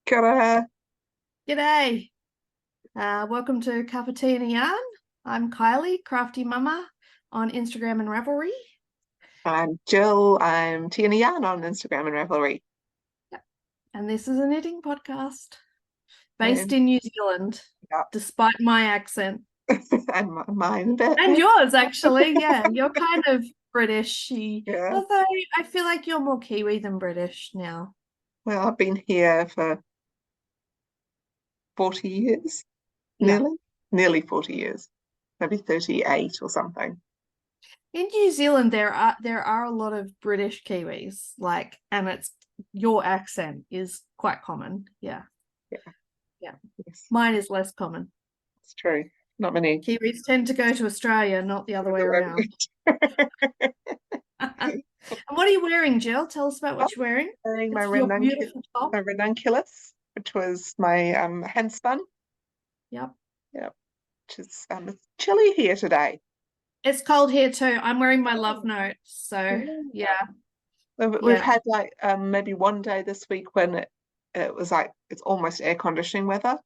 Kia ora. G'day. Welcome to Cup of Tea and a Yarn. I'm Kylie, Crafty Mama, on Instagram and Ravelry. I'm Jill. I'm Tea and a Yarn on Instagram and Ravelry. Yep. And this is a knitting podcast based And, in New Zealand, yeah, despite my accent. and mine a bit. And yours, actually. Yeah, you're kind of British-y, Yeah. although I feel like you're more Kiwi than British now. Well, I've been here for 40 years, Yeah. nearly 40 years, maybe 38 or something. In New Zealand, there are a lot of British Kiwis, and it's your accent is quite common. Yeah. Yeah, Yeah. yes, Mine is less common. it's true. Not many. Kiwis tend to go to Australia, not the other way around. And what are you wearing, Jill? Tell us about I'm what you're wearing. wearing It's your beautiful top. my ranunculus, which was my hand spun. Yep. Yeah, which is it's chilly here today. It's cold here too. I'm wearing my love Oh, note. So yeah. yeah, We've yeah. had like maybe one day this week when it was like it's almost air conditioning weather,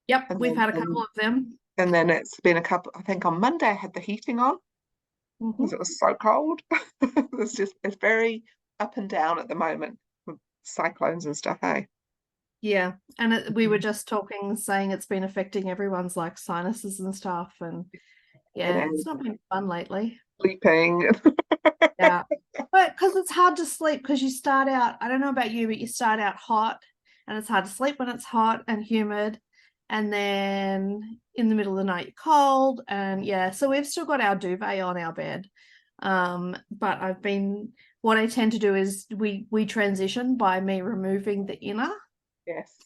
Yep, and we've then had a couple of them. it's been a couple. I think on Monday I had the heating on because Hmm. it was so cold. It's very up and down at the moment with cyclones and stuff. Hey, Yeah, and we were Mhm. just talking, saying it's been affecting everyone's sinuses and stuff, and It yeah, it's is not been fun lately. sleeping. Yeah. But because it's hard to sleep because you start out, I don't know about you, but you start out hot and it's hard to sleep when it's hot and humid. And then in the middle of the night, you're cold. And yeah, so we've still got our duvet on our bed. But what I tend to do is we transition by me removing the inner Yes.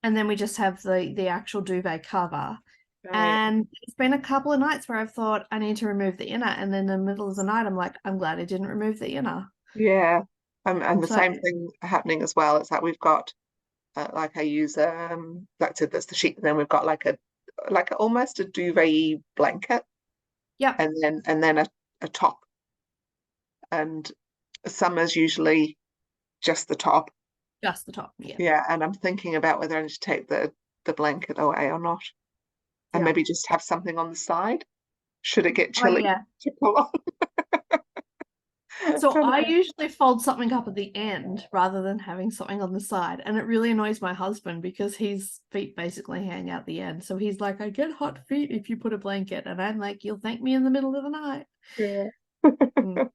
and then we just have the actual duvet cover. Oh, yeah. And it's been a couple of nights where I've thought I need to remove the inner, and then in the middle of the night, I'm like, I'm glad I didn't remove the inner. Yeah. And the So same thing happening as well. It's like we've got like I use like I said, that's the sheet. And then we've got almost a duvet blanket, yep, and then a top. And summer's usually just the top. just the top. Yeah, Yeah, and I'm thinking about whether I need to take the blanket away or not, and yeah. maybe just have something on the side. Should it get Oh chilly yeah. to pull on? I So don't I know. usually fold something up at the end rather than having something on the side, and it really annoys my husband because his feet basically hang out the end. So he's like, "I get hot feet if you put a blanket," and I'm like, "You'll thank me in the middle of the night." Yeah. Mm.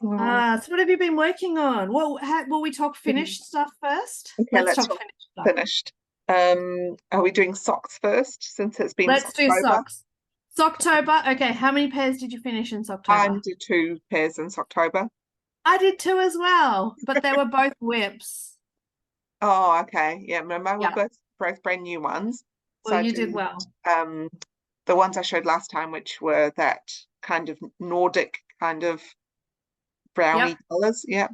Well, So what have you been working on? Well, will we talk mm, finished stuff first? okay, Let's let's talk talk finished stuff. finished. Are we doing socks first since it's been Let's do Socktober? socks. Socktober. Okay, how many pairs did you finish in I Socktober? did 2 pairs in Socktober. I did too as well, but they were both whips. Oh, okay. Yeah, mine were Yeah. both brand new ones. Well, So I you did did well. um the ones I showed last time, which were that kind of Nordic kind of browny Yep. colors. Yeah.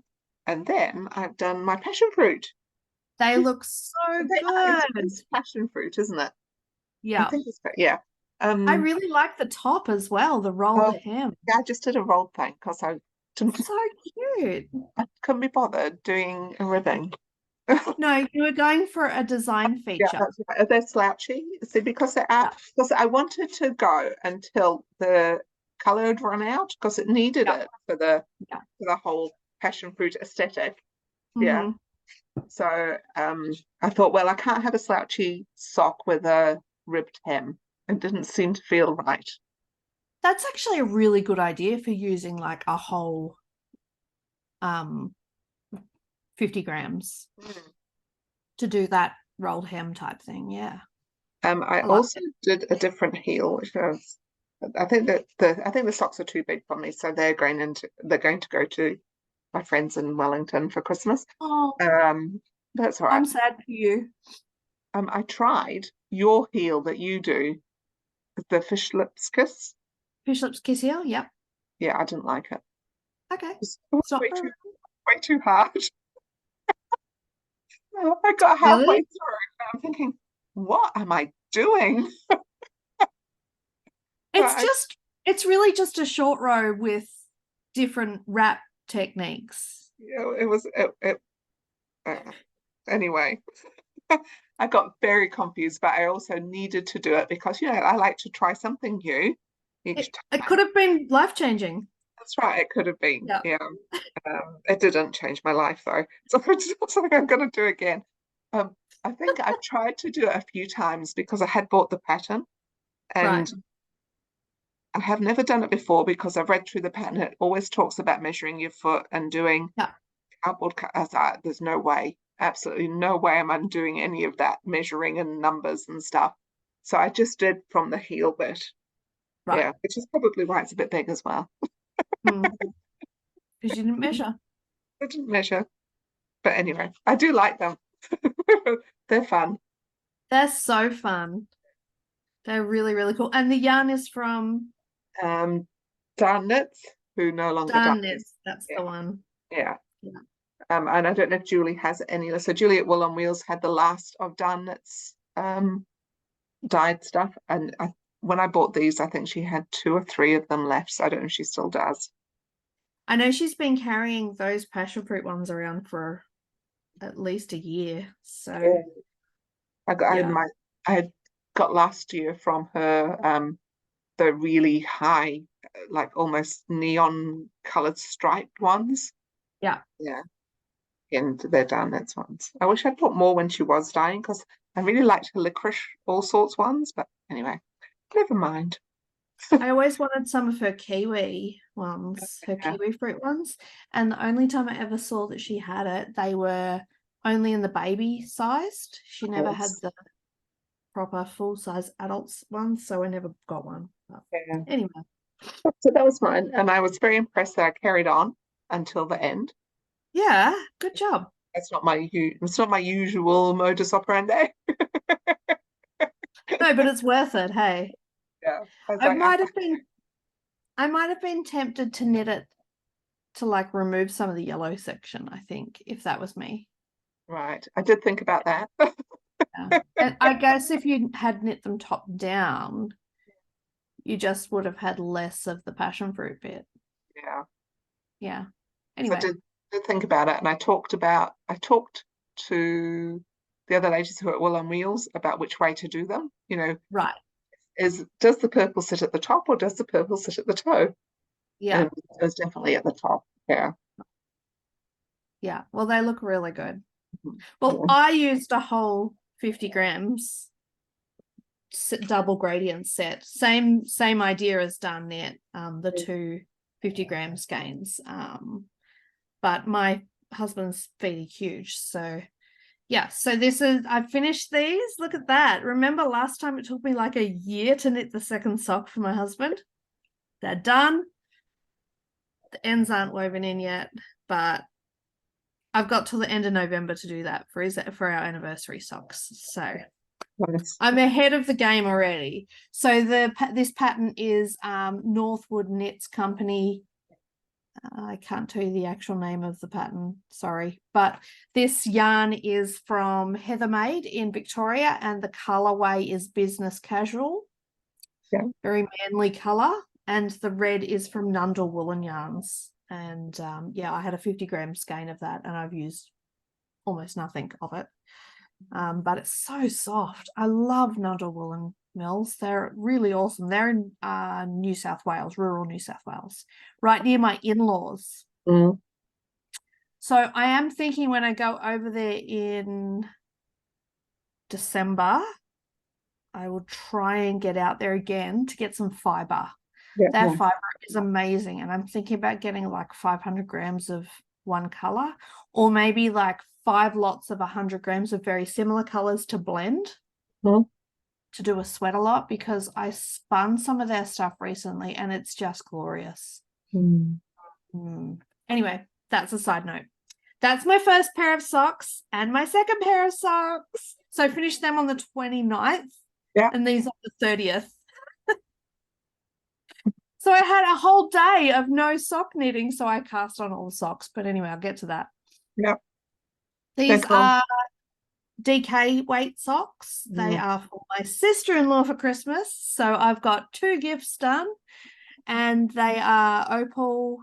And then I've done my passion fruit. They Yes, look so it's good. passion fruit, isn't it? I Yeah. think it's yeah. I Um really like the top as well, the rolled oh hem. yeah, I just did a roll thing because didn't So cute. I couldn't be bothered doing a ribbing. No, you were going for a design Yeah, feature. that's right. They're slouchy. See, because Yeah. because I wanted to go until the color had run out because it needed Yeah. it Yeah. for the whole passion fruit aesthetic. Yeah. Hmm. So I thought, well, I can't have a slouchy sock with a ribbed hem. It didn't seem to feel right. That's actually a really good idea for using like a whole um 50 grams Mm. to do that rolled hem type thing. Yeah. I I like also it. did a different heel, which was I think the socks are too big for me, so they're going to go to my friends in Wellington for Christmas. Oh, Um, that's all right. I'm sad for you. I tried your heel that you do, the fish lips kiss. Fish lips kiss heel. Yep. Yeah, I didn't like it. Okay. It was It's not for way too hard. I got halfway really. through and I'm thinking, what am I doing? But It's just it's really just a short row with different wrap techniques. you know, it was it. Uh, Anyway, I got very confused, but I also needed to do it because, I like to try something new each It time. could have been life-changing. That's right, it could have been. Yeah. Yeah. It didn't change my life though. So it's not something I'm going to do again. Um, I think I've tried to do it a few times because I had bought the pattern Right. and I have never done it before because I've read through the pattern. It always talks about measuring your foot and doing Yeah. cardboard cut. I was like, there's no way, absolutely no way am I doing any of that measuring and numbers and stuff. So I just did from the heel bit. Right. Yeah, which is probably why it's a bit big as well. Because you didn't measure. I didn't measure. But anyway, I do like them. They're fun. They're so fun. They're really, really cool. And the yarn is from Um, Darn Knits, who no longer Darn does. Knits. That's the Yeah, one. yeah. Yeah. And I don't know if Julie has any. So Julie at Wool on Wheels had the last of Darn Knits dyed stuff, and when I bought these, I think she had 2 or 3 of them left. So I don't know if she still does. I know she's been carrying those passion fruit ones around for at least a year. So Yeah. I had yeah. I had got last year from her the really high, like almost neon colored striped ones. Yeah. Yeah. And they're done. That's ones. I wish I'd put more when she was dying because I really liked her licorice all sorts ones. But anyway, never mind. I always wanted some of her kiwi ones, her Yeah. kiwi fruit ones. And the only time I ever saw that she had it, they were only in the baby sized. She never had Yes. the proper full size adults ones, so I never got one. But Yeah. anyway, So that was mine, and I was very impressed that I carried on until the end. yeah, good job. It's not my usual modus operandi. No, but it's worth it. Hey, Yeah. I was I like, might have been, I might have been tempted to knit it to like remove some of the yellow section. I think if that was me. right. I did think about that. Yeah. And I guess if you had knit them top down, you just would have had less of the passion fruit bit. Yeah. Yeah. So I Anyway, did think about it, and I talked to the other ladies who are at Wool on Wheels about which way to do them. right. Does the purple sit at the top or does the purple sit at the toe? Yeah. And it was definitely at the top. Yeah. Yeah. Well, they look really good. Mhm. Well, Yeah. I used a whole 50 grams double gradient set. Same idea as done knit, the two 50 gram skeins. But my husband's fairly huge. So yeah, so I finished these. Look at that. Remember last time it took me like a year to knit the second sock for my husband? They're done. The ends aren't woven in yet, but I've got till the end of November to do that for our anniversary socks. So Nice. I'm ahead of the game already. So this pattern is Northwood Knits Company. I can't tell you the actual name of the pattern, sorry. But this yarn is from Heather Made in Victoria, and the colorway is business casual. Yeah. Very manly color. And the red is from Nundle Woolen Yarns. And yeah, I had a 50 gram skein of that, and I've used almost nothing of it. But it's so soft. I love Nundle Woolen Mills. They're really awesome. They're in New South Wales, rural New South Wales, right near my in-laws. Mm. So I am thinking when I go over there in December, I will try and get out there again to get some fiber. Yeah. Their fiber is amazing. And I'm thinking about getting like 500 grams of one color, or maybe like 5 lots of 100 grams of very similar colors to blend Mm. to do a sweater lot, because I spun some of their stuff recently and it's just glorious. Mm. Anyway, that's a side note. That's my first pair of socks and my second pair of socks. So I finished them on the 29th. Yeah. And these are the 30th. So I had a whole day of no sock knitting, so I cast on all the socks. But anyway, I'll get to that. Yeah. These Cool. are DK weight socks. They are for my sister-in-law for Christmas. So I've got 2 gifts done, and they are opal,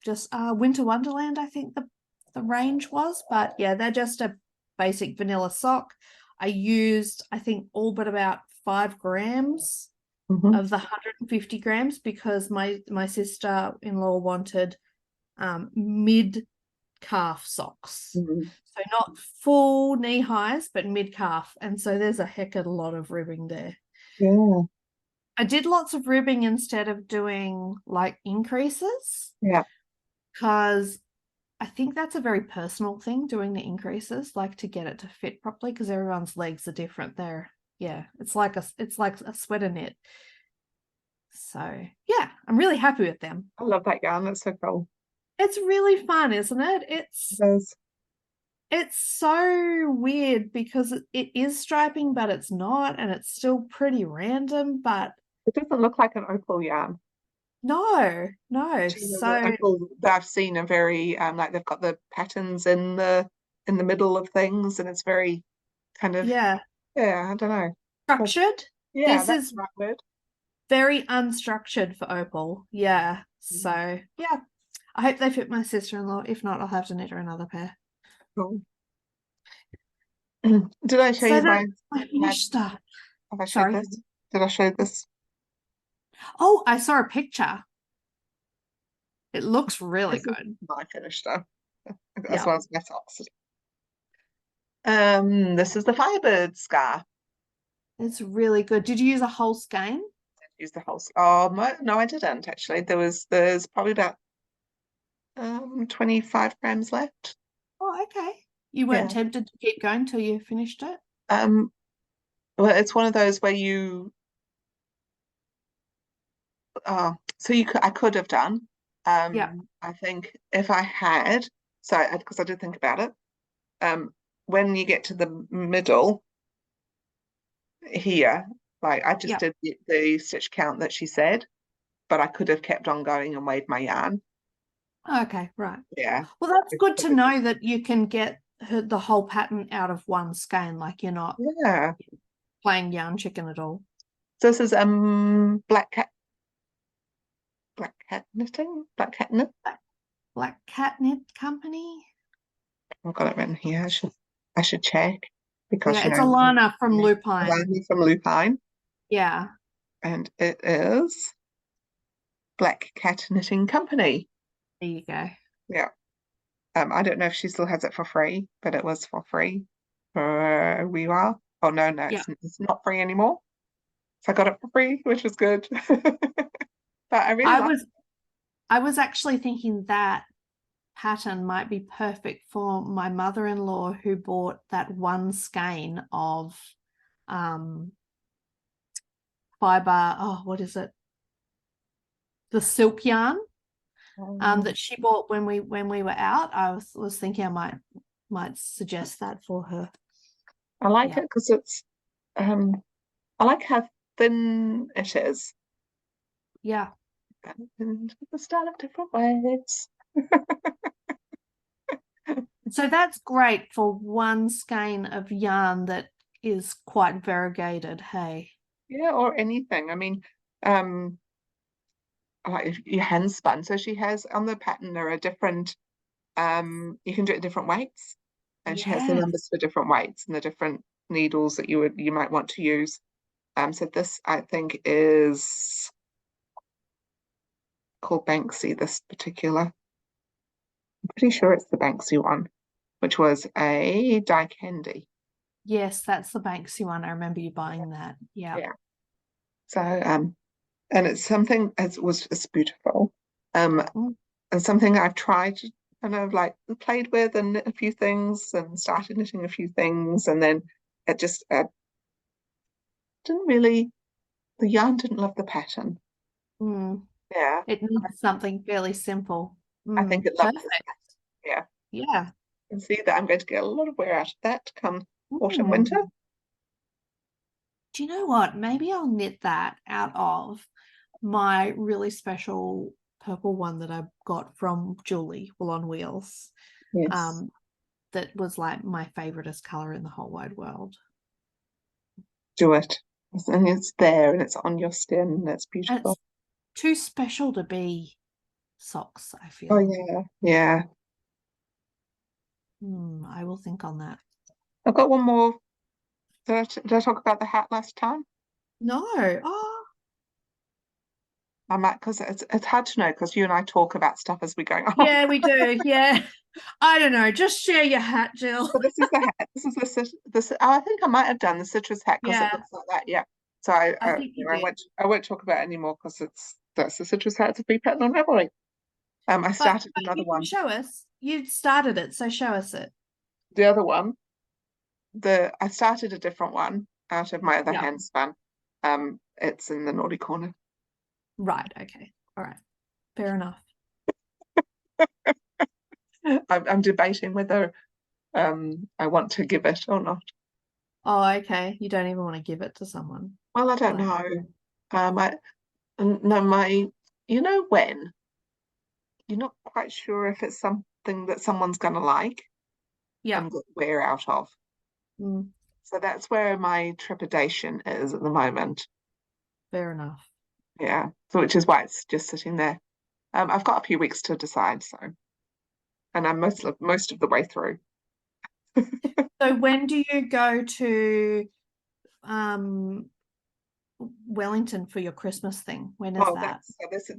just Winter Wonderland, I think the the range was, but yeah, they're just a basic vanilla sock. I used, I think, all but about 5 grams Mhm. of the 150 grams because my sister-in-law wanted mid calf socks. Mhm. So not full knee highs, but mid calf. And so there's a heck of a lot of ribbing there. Yeah. I did lots of ribbing instead of doing like increases Yeah. because I think that's a very personal thing, doing the increases, like to get it to fit properly, because everyone's legs are different there. Yeah, it's like a sweater knit. So yeah, I'm really happy with them. I love that yarn. That's so cool. It's really fun, isn't it? It is. It's so weird because it is striping, but it's not, and it's still pretty random, but It doesn't look like an opal yarn. no. Do you know the So opal that I've seen are very like they've got the patterns in the middle of things, and it's very kind of yeah, yeah, I don't know. But structured. yeah, This that's is the right word. very unstructured for opal. Yeah. Mhm. So yeah. I hope they fit my sister-in-law. If not, I'll have to knit her another pair. Cool. Did I show So you that's my my my finished stuff. have I showed Sorry. this? Did I show this? Oh, I saw a picture. It looks really This is good. my finished stuff, as Yeah. well as my socks. This is the Firebird scarf. It's really good. Did you use a whole skein? Use the whole. Oh no, I didn't actually. There's probably about 25 grams left. Oh, okay. You weren't Yeah. tempted to keep going till you finished it? Um, well, it's one of those where you so I could have done. Yeah. I think if I had, so because I did think about it. When you get to the middle here, like I just Yeah. did the stitch count that she said, but I could have kept on going and weighed my yarn. Okay, right. Yeah. Well, that's good to know that you can get the whole pattern out of one skein, like you're not Yeah. playing yarn chicken at all. So this is black cat knit. Black Cat Knit Company. I've got it written here. I should check because Yeah, it's a liner from Lupine. I'm from Lupine, Yeah, and it is Black Cat Knitting Company. there you go. Yeah. I don't know if she still has it for free, but it was for free for a wee while. Oh no, Yeah. it's not free anymore. So I got it for free, which was good. But I really I like was I was actually thinking that pattern might be perfect for my mother-in-law who bought that one skein of um fiber, oh, what is it? The silk yarn that she bought when we were out. I was thinking I might suggest that for her. I like Yeah. it because it's I like how thin it is. Yeah. And the style of different ways. So that's great for one skein of yarn that is quite variegated. Hey. Yeah, or anything. I mean, um, like if you hand spun, so she has on the pattern there are different you can do it different weights, and she has the Yes. numbers for different weights and the different needles that you might want to use. So this I think is called Banksy, this particular. I'm pretty sure it's the Banksy one, which was a die candy. Yes, that's the Banksy one. I remember you buying that. Yeah. Yeah. So and it's something it's beautiful. Mm. And something I've tried and I've like played with and knit a few things and started knitting a few things, and then it just didn't really the yarn didn't love the pattern. Mm. Yeah. It needs something fairly simple. I think Mm. it loved this Perfect. pattern. Yeah. Yeah. And see that I'm going to get a lot of wear out of that come autumn, winter. Mm. Do you know what? Maybe I'll knit that out of my really special purple one that I got from Julie, Wool on Wheels. Yes. Um, that was like my favoriteest color in the whole wide world. Do it. And it's there and it's on your skin and it's And beautiful. it's too special to be socks, I Oh feel. yeah. Yeah. I will think on that. I've got one more. Did I talk about the hat last time? No. Oh, I might, because it's hard to know because you and I talk about stuff as we go on. yeah, we do. Yeah. I don't know. Just share your hat, Jill. So this is the hat. This is this. Oh, I think I might have done the citrus hat because it Yeah, looks like that. Yeah. So I think you I did. won't talk about it anymore because that's the citrus hat. It's a free pattern on Ravelry. I started But another you can one. show us. You started it, so show us it. The other one, I started a different one out of my other Yeah. hand span. It's in the naughty corner. Right. Okay. All right. Fair enough. I'm debating whether I want to give it or not. Oh, okay. You don't even want to give it to someone. Well, I don't Like, know. I no, you know when you're not quite sure if it's something that someone's gonna like yeah. and wear out of. Mm, So that's where my trepidation is at the moment. fair enough. Yeah. So which is why it's just sitting there. I've got a few weeks to decide, so and I'm most of the way through. So when do you go to um Wellington for your Christmas thing? When is Oh, that?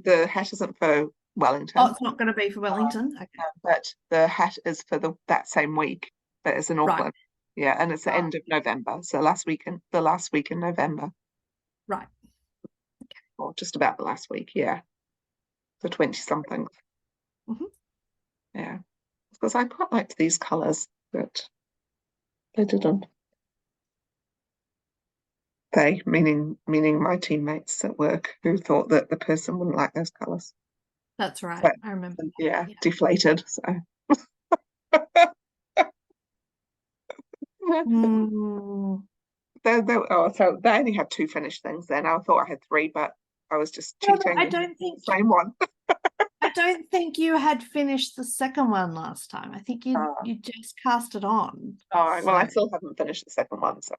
the hat isn't for Oh, Wellington, it's not going to be for Wellington. Okay. but the hat is for that same week, but it's in Right. Auckland. Yeah, and it's the Right. end of November, so the last week in November, Right. or just about the last week. Yeah, the 20 something. Mhm. Yeah, because I quite liked these colours, but they didn't. They, meaning my teammates at work, who thought that the person wouldn't like those colours. That's right. So I remember. yeah, Yeah. deflated. So Mm. so they only had two finished things then. I thought I had three, but I was just No, but cheating I and don't the think same one. I don't think you had finished the second one last time. I think Uh, you just cast it on. all right, well, I So, still haven't finished the second one, so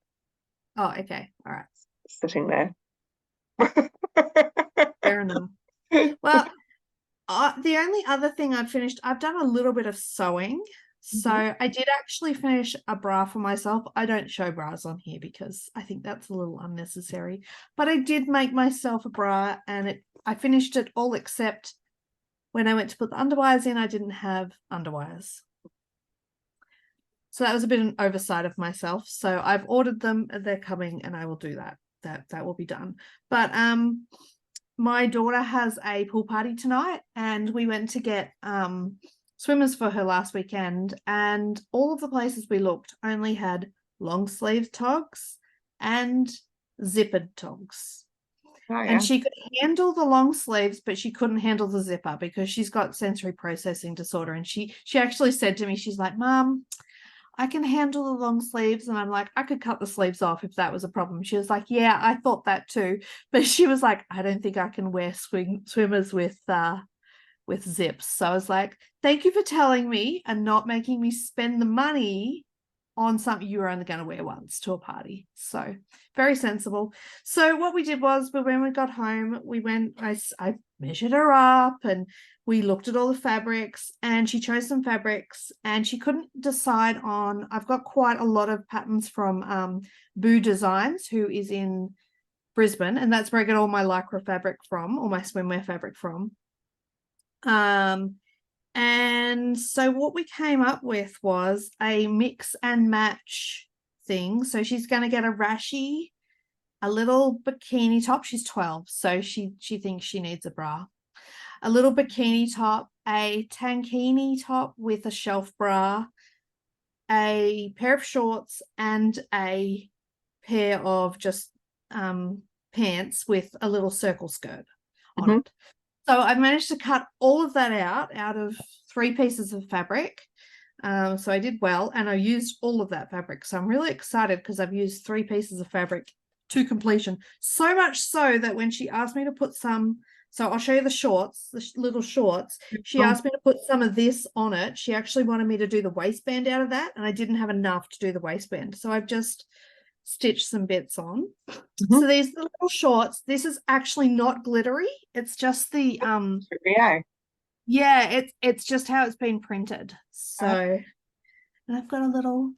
oh, okay. All right. it's sitting there. Fair enough. Well, the only other thing I've finished, I've done a little bit of sewing. So Mhm. I did actually finish a bra for myself. I don't show bras on here because I think that's a little unnecessary. But I did make myself a bra and I finished it all except when I went to put the underwires in, I didn't have underwires. So that was a bit an oversight of myself. So I've ordered them, they're coming, and I will do that. That will be done. But my daughter has a pool party tonight, and we went to get swimmers for her last weekend, and all of the places we looked only had long sleeve togs and zippered togs. Oh And yeah. she could handle the long sleeves, but she couldn't handle the zipper because she's got sensory processing disorder. And she actually said to me, she's like, Mom, I can handle the long sleeves. And I'm like, I could cut the sleeves off if that was a problem. She was like, yeah, I thought that too. But she was like, I don't think I can wear swimmers with zips. So I was like, thank you for telling me and not making me spend the money on something you were only going to wear once to a party. So very sensible. So what we did was when we got home, I measured her up and we looked at all the fabrics and she chose some fabrics and she couldn't decide on, I've got quite a lot of patterns from Boo Designs, who is in Brisbane, and that's where I get all my lycra fabric from, or my swimwear fabric from. And so what we came up with was a mix and match thing. So she's going to get a rashi, a little bikini top. She's 12, so she thinks she needs a bra. A little bikini top, a tankini top with a shelf bra, a pair of shorts, and a pair of just pants with a little circle skirt on Mhm. it. So I managed to cut all of that out of 3 pieces of fabric. So I did well, and I used all of that fabric. So I'm really excited because I've used 3 pieces of fabric to completion. So much so that when she asked me to put some, so I'll show you the shorts, the little shorts. She Oh, asked me to put some of this on it. She actually wanted me to do the waistband out of that, and I didn't have enough to do the waistband. So I've just stitched some bits on. mhm. So these little shorts, this is actually not glittery. It's just the Yeah. yeah, it's just how it's been printed. So And I've got a little,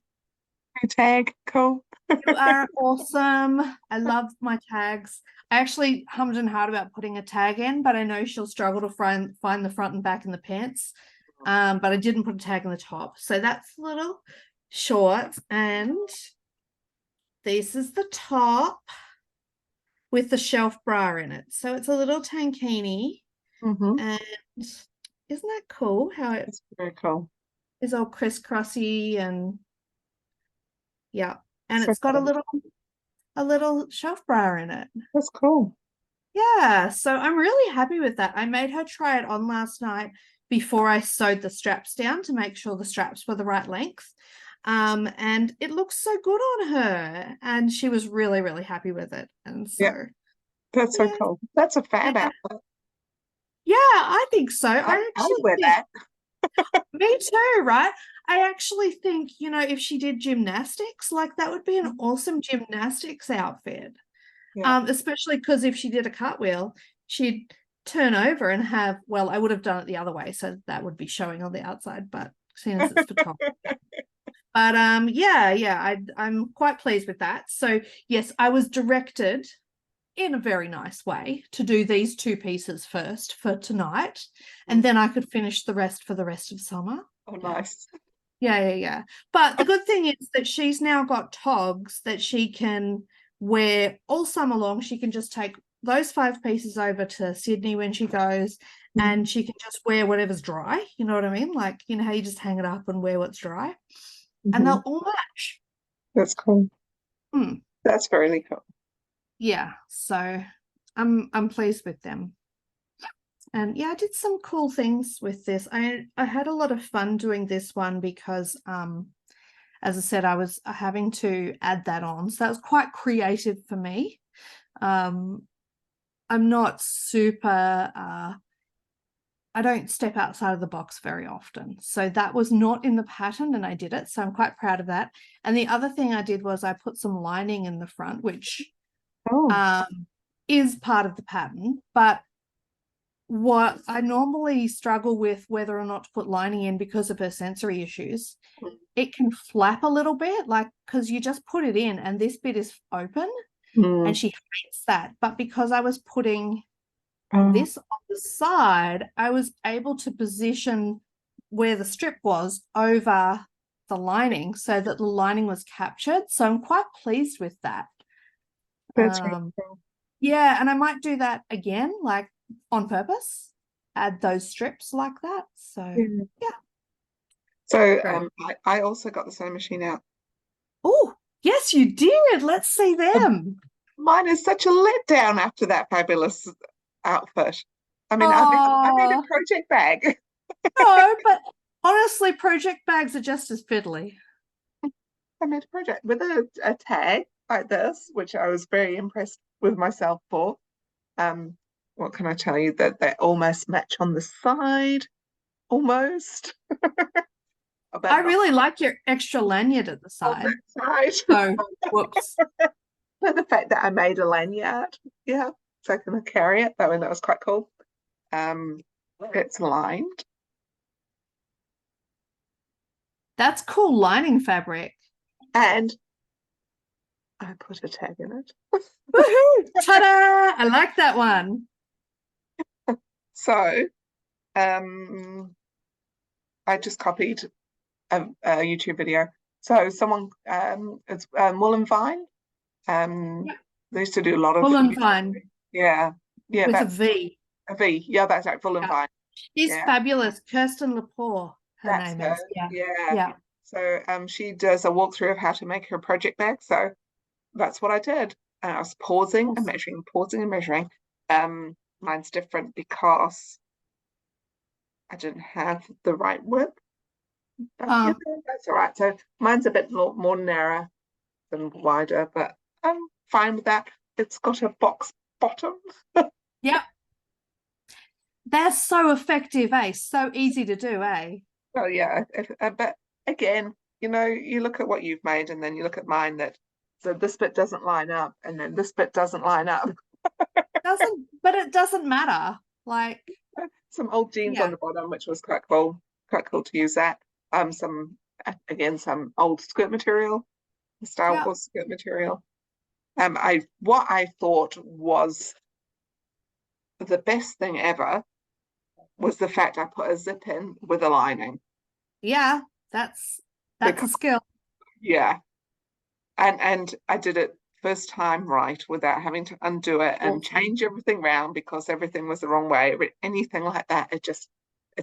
tag. Cool. you are awesome. I love my tags. I actually hummed and hawed about putting a tag in, but I know she'll struggle to find the front and back in the pants. But I didn't put a tag in the top. So that's a little short. And this is the top with the shelf bra in it. So it's a little tankini. And isn't that cool how It's very cool. is all crisscrossy and yeah. And So it's got cool. a little shelf bra in it. That's cool. Yeah, so I'm really happy with that. I made her try it on last night before I sewed the straps down to make sure the straps were the right length. And it looks so good on her. And she was really, really happy with it. And so Yeah, that's so yeah, cool. That's a fab yeah, outfit. yeah, I think so. I would wear that. Me too, right? I actually think, if she did gymnastics, like that would be an awesome gymnastics outfit. Yeah. Especially because if she did a cartwheel, she'd turn over and I would have done it the other way, so that would be showing on the outside, but seeing as it's for top. But I'm quite pleased with that. So yes, I was directed in a very nice way to do these two pieces first for tonight, and then I could finish the rest for the rest of summer. Oh, nice. Yeah. But the good thing is that she's now got togs that she can wear all summer long. She can just take those 5 pieces over to Sydney when she goes, and she can just wear whatever's dry. You know what I mean? Like, how you just hang it up and wear what's dry, and they'll all match. That's cool. Hmm. That's really cool. Yeah. So I'm pleased with them. And yeah, I did some cool things with this. I had a lot of fun doing this one because as I said, I was having to add that on. So that was quite creative for me. I'm not super I don't step outside of the box very often. So that was not in the pattern and I did it. So I'm quite proud of that. And the other thing I did was I put some lining in the front, which is part of the pattern, but what I normally struggle with whether or not to put lining in because of her sensory issues, it can flap a little bit, like because you just put it in and this bit is open and she hates that. But because I was putting this on the side, I was able to position where the strip was over the lining so that the lining was captured. So I'm quite pleased with that. That's really cool. Yeah, and I might do that again, like on purpose, add those strips like that. So yeah. So I also got the sewing machine out. Oh, yes, you did. Let's see them. Mine is such a letdown after that fabulous outfit. I mean, I made a Oh, project bag. no, but honestly, project bags are just as fiddly. I made a project with a tag like this, which I was very impressed with myself for. What can I tell you? That they almost match on the side, almost. But I not really like your extra lanyard at the on side. that side. Oh, whoops. But the fact that I made a lanyard, yeah, so I can carry it. That was quite cool. It's lined. That's cool lining fabric. And I put a tag in it. Woohoo! Ta-da! I like that one. So I just copied a YouTube video. So someone it's Wool and Vine. They used to do a lot of Full and fine yeah. with a That's V. a V. Yeah, that's right, Wool and Yeah. Vine. She's Yeah, fabulous. Kirsten Lepore, her that's name her. is. Yeah. Yeah. Yeah. So she does a walkthrough of how to make her project bag. So that's what I did. And I was pausing and Awesome. measuring, pausing and measuring. Mine's different because I didn't have the right width. But Uh, that's all right. So mine's a bit more narrow than wider, but I'm fine with that. It's got a box bottom. yep. They're so effective, eh? So easy to do, eh? Well, yeah, but again, you look at what you've made and then you look at mine so this bit doesn't line up and then this bit doesn't line up. But it doesn't matter. Like, Some old jeans yeah. on the bottom, which was quite cool to use that. Some again, some old skirt material, Star Yeah. Wars skirt material. What I thought was the best thing ever was the fact I put a zip in with a lining. Yeah, that's a Because skill. yeah, and I did it first time right without having to undo it and Awesome. change everything round because everything was the wrong way. Anything like that, it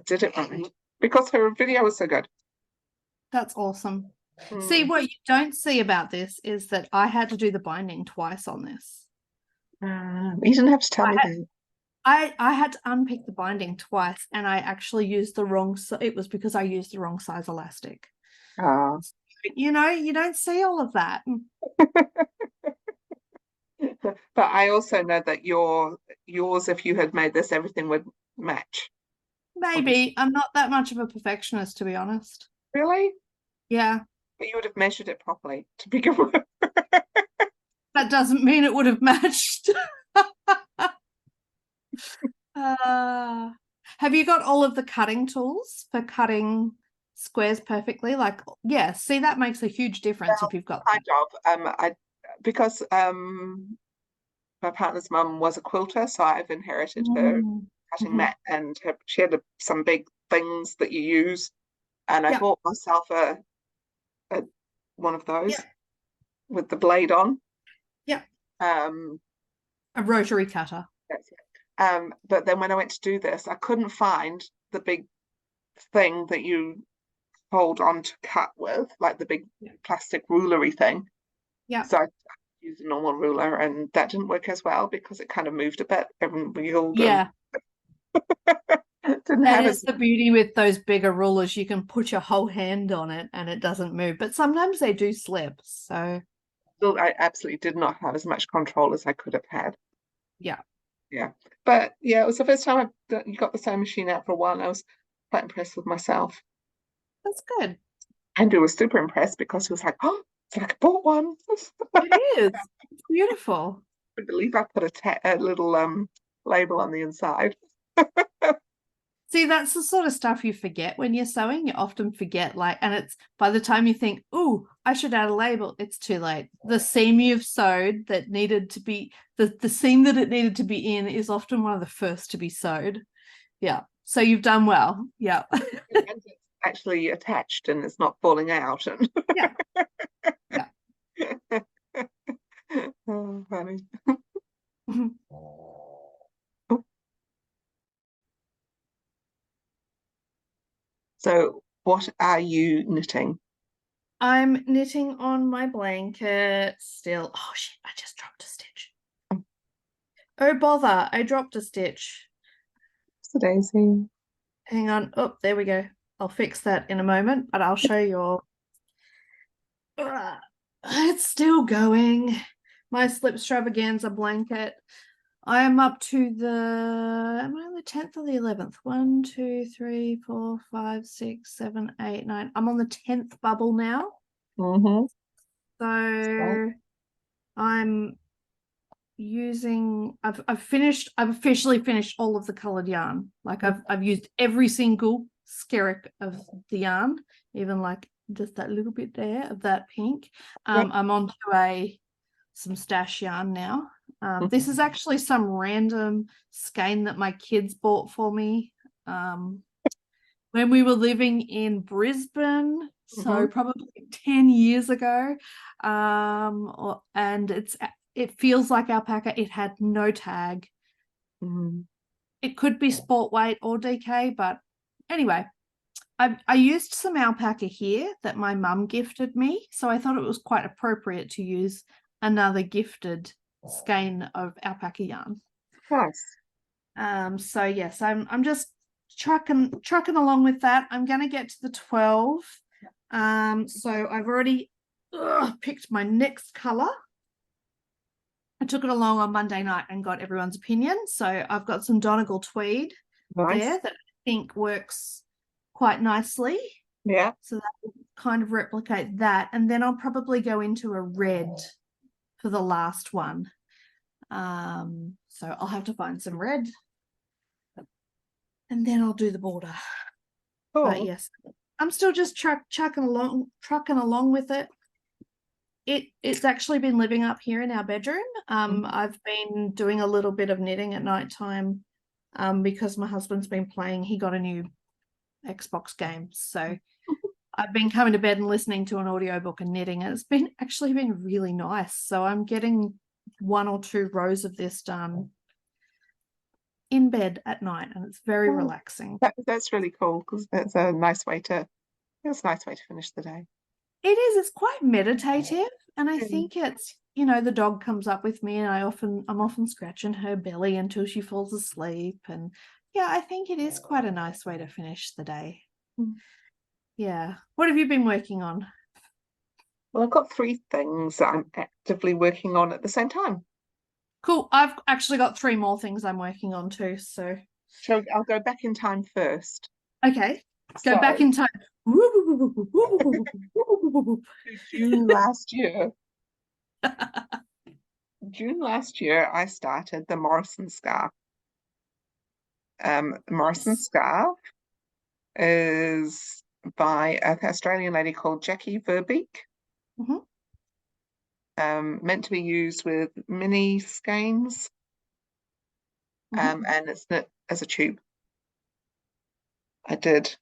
did it right because her video was so good. That's awesome. See, what you don't see about this is that I had to do the binding twice on this. You didn't have to tell me that. I had to unpick the binding twice, and I actually used the wrong. It was because I used the wrong size elastic. Oh. You know, you don't see all of that. But I also know that yours, if you had made this, everything would match. Maybe I'm not that much of a perfectionist, to be honest. Really? Yeah, But you would have measured it properly to begin with. that doesn't mean it would have matched. Have you got all of the cutting tools for cutting squares perfectly? Like, yeah, see, that makes a huge difference if you've got Kind of. Because my partner's mum was a quilter, so I've inherited her cutting mat, and she had some big things that you use, and I Yep. bought myself a one of those Yep. with the blade on. Yep. Um, A rotary cutter. that's it. But then when I went to do this, I couldn't find the big thing that you hold on to cut with, like the big plastic rulery thing. Yeah. So I used a normal ruler, and that didn't work as well because it kind of moved a bit and wheeled. Yeah. And didn't That have is the beauty with those bigger rulers. You can put your whole hand on it and it doesn't move. But sometimes they do slip. So I absolutely did not have as much control as I could have had. yeah. Yeah. But yeah, it was the first time you got the sewing machine out for a while, and I was quite impressed with myself. That's good. Andrew was super impressed because he was like, "Oh, it's like I bought one." It is. It's beautiful. I believe I put a little label on the inside. See, that's the sort of stuff you forget when you're sewing. You often forget, like, and it's by the time you think, oh, I should add a label, it's too late. The seam you've sewed that needed to be, the seam that it needed to be in is often one of the first to be sewed. Yeah. So you've done well. Yeah. And it's actually attached and it's not falling out. And Yeah. Yeah. oh, funny. So, what are you knitting? I'm knitting on my blanket still. Oh shit, I just dropped a stitch. Oh bother, I dropped a stitch. It's the daisy. Hang on. Oh, there we go. I'll fix that in a moment, but I'll show you all. It's still going. My slip extravaganza blanket. I am up to am I on the 10th or the 11th? 1, 2, 3, 4, 5, 6, 7, 8, 9. I'm on the 10th bubble now. Mm-hmm. So I'm using I've officially finished all of the colored yarn. Like I've used every single skerrick of the yarn, even like just that little bit there of that pink. I'm on to some stash yarn now. This is actually some random skein that my kids bought for me when we were living in Brisbane, so probably 10 years ago. And it feels like alpaca. It had no tag. It could be sport weight or DK, but anyway, I used some alpaca here that my mum gifted me, so I thought it was quite appropriate to use another gifted skein of alpaca yarn. Nice. So yes, I'm just trucking along with that. I'm going to get to the 12. So I've already picked my next color. I took it along on Monday night and got everyone's opinion. So I've got some Donegal tweed there that I think works quite nicely. Yeah. So that will kind of replicate that. And then I'll probably go into a red for the last one. So I'll have to find some red. And then I'll do the border. Cool. But yes, I'm still just trucking along with it. It's actually been living up here in our bedroom. I've been doing a little bit of knitting at nighttime, because my husband's been playing. He got a new Xbox game, so I've been coming to bed and listening to an audiobook and knitting, and it's been actually been really nice. So I'm getting 1 or 2 rows of this done in bed at night, and it's very relaxing. That's really cool because it's a nice way to finish the day. It is, it's quite meditative, and I think it's, the dog comes up with me and I'm often scratching her belly until she falls asleep, and yeah, I think it is quite a nice way to finish the day. Yeah. What have you been working on? Well, I've got 3 things that I'm actively working on at the same time. Cool. I've actually got 3 more things I'm working on too, so I'll go back in time first. okay. Go back in time. June last year. June last year, I started the Morrison scarf. Morrison scarf is by an Australian lady called Jackie Verbeek. Meant to be used with mini skeins, and it's knit as a tube. I did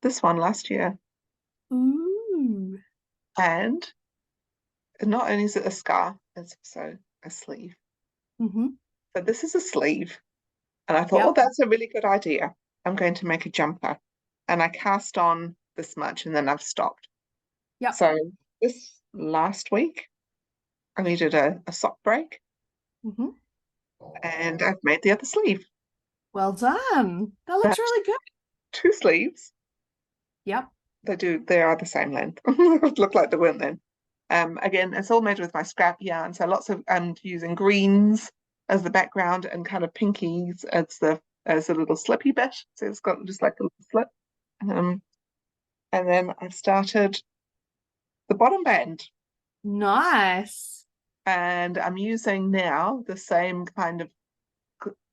this one last year. Ooh. And not only is it a scarf, it's also a sleeve. But this is a sleeve. And I thought, oh, that's a really good idea. I'm going to make a jumper. And I cast on this much and then I've stopped. So this last week, I needed a sock break. And I've made the other sleeve. Well done. That looks really good. 2 sleeves. Yep. They are the same length. Look like they weren't then. Again, it's all made with my scrap yarn. So lots of using greens as the background and kind of pinkies as the little slippy bit. So it's got just like a little slip. And then I've started the bottom band. Nice. And I'm using now the same kind of,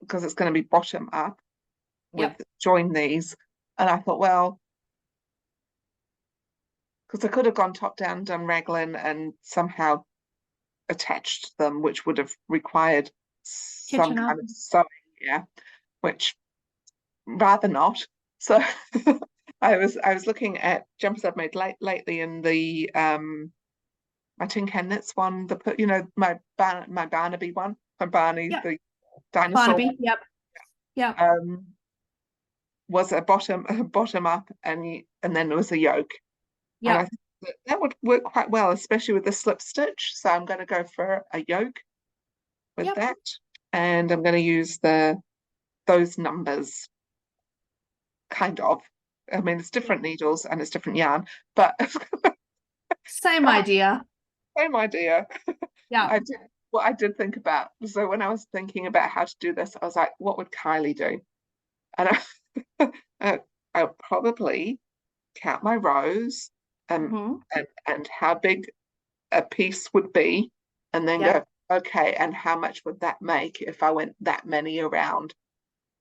because it's going to be bottom up with join these. And I thought, well, because I could have gone top down, done raglan and somehow attached them, which would have required some kind of sewing, which rather not. So I was looking at jumpers I've made lately in the my Tin Can Knits one, my Barnaby one, my Barney, the dinosaur. Barnaby, yep. Was a bottom up and then there was a yoke. And I think that would work quite well, especially with the slip stitch. So I'm going to go for a yoke with that. And I'm going to use those numbers, kind of. I mean, it's different needles and it's different yarn, but same idea. Same idea. Yeah. I did think about. So when I was thinking about how to do this, I was like, what would Kylie do? And I would probably count my rows and how big a piece would be, and then go, okay, and how much would that make if I went that many around?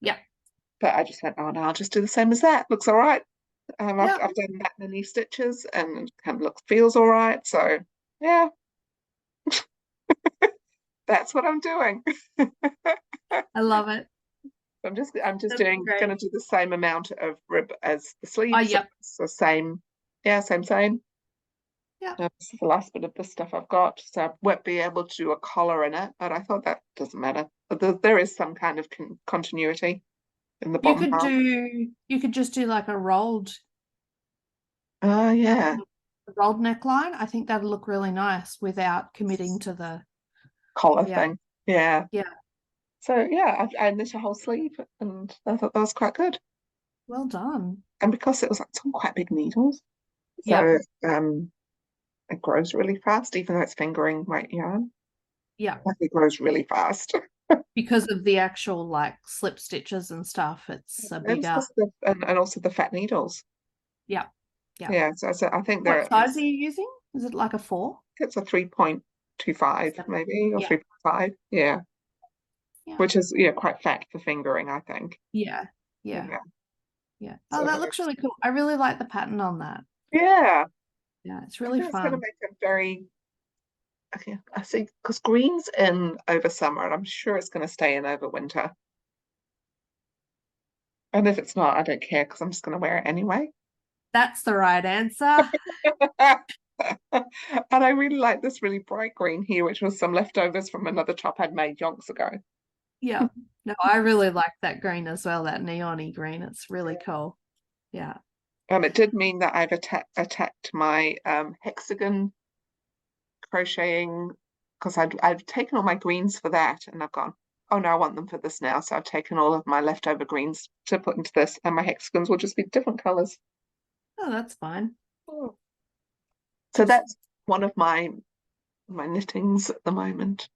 Yeah. But I just went, oh no, I'll just do the same as that. Looks all right. I've done that many stitches and it kind of feels all right. So yeah. That's what I'm doing. I love it. I'm just going to do the same amount of rib as the sleeves. Oh, yep. So same. Yeah, same. Yeah. This is the last bit of this stuff I've got. So I won't be able to do a collar in it, but I thought that doesn't matter. But there is some kind of continuity in the bottom half. You could just do like a rolled. Yeah. Rolled neckline. I think that'd look really nice without committing to the collar thing. Yeah. So yeah, I knit a whole sleeve and I thought that was quite good. Well done. And because it's on quite big needles, so it grows really fast, even though it's fingering white yarn. Yeah. It grows really fast. Because of the actual like slip stitches and stuff, it's a bigger. And also the fat needles. Yeah. Yeah. So I think what size are you using? Is it like a 4? It's a 3.25 maybe, or 3.5. Yeah. Which is quite fat for fingering, I think. Yeah. Yeah. So Oh, that looks really cool. I really like the pattern on that. yeah, Yeah, it's I really think it's going to fun. make a very, okay, I think because green's in over summer and I'm sure it's going to stay in over winter. And if it's not, I don't care because I'm just going to wear it anyway. That's the right answer. And I really like this really bright green here, which was some leftovers from another top I'd made yonks ago. Yeah. No, I really like that green as well, that neon-y green. It's really cool. Yeah. It did mean that I've attacked my hexagon crocheting because I've taken all my greens for that and I've gone, oh no, I want them for this now. So I've taken all of my leftover greens to put into this, and my hexagons will just be different colors. Oh, that's fine. Oh. So that's one of my knittings at the moment.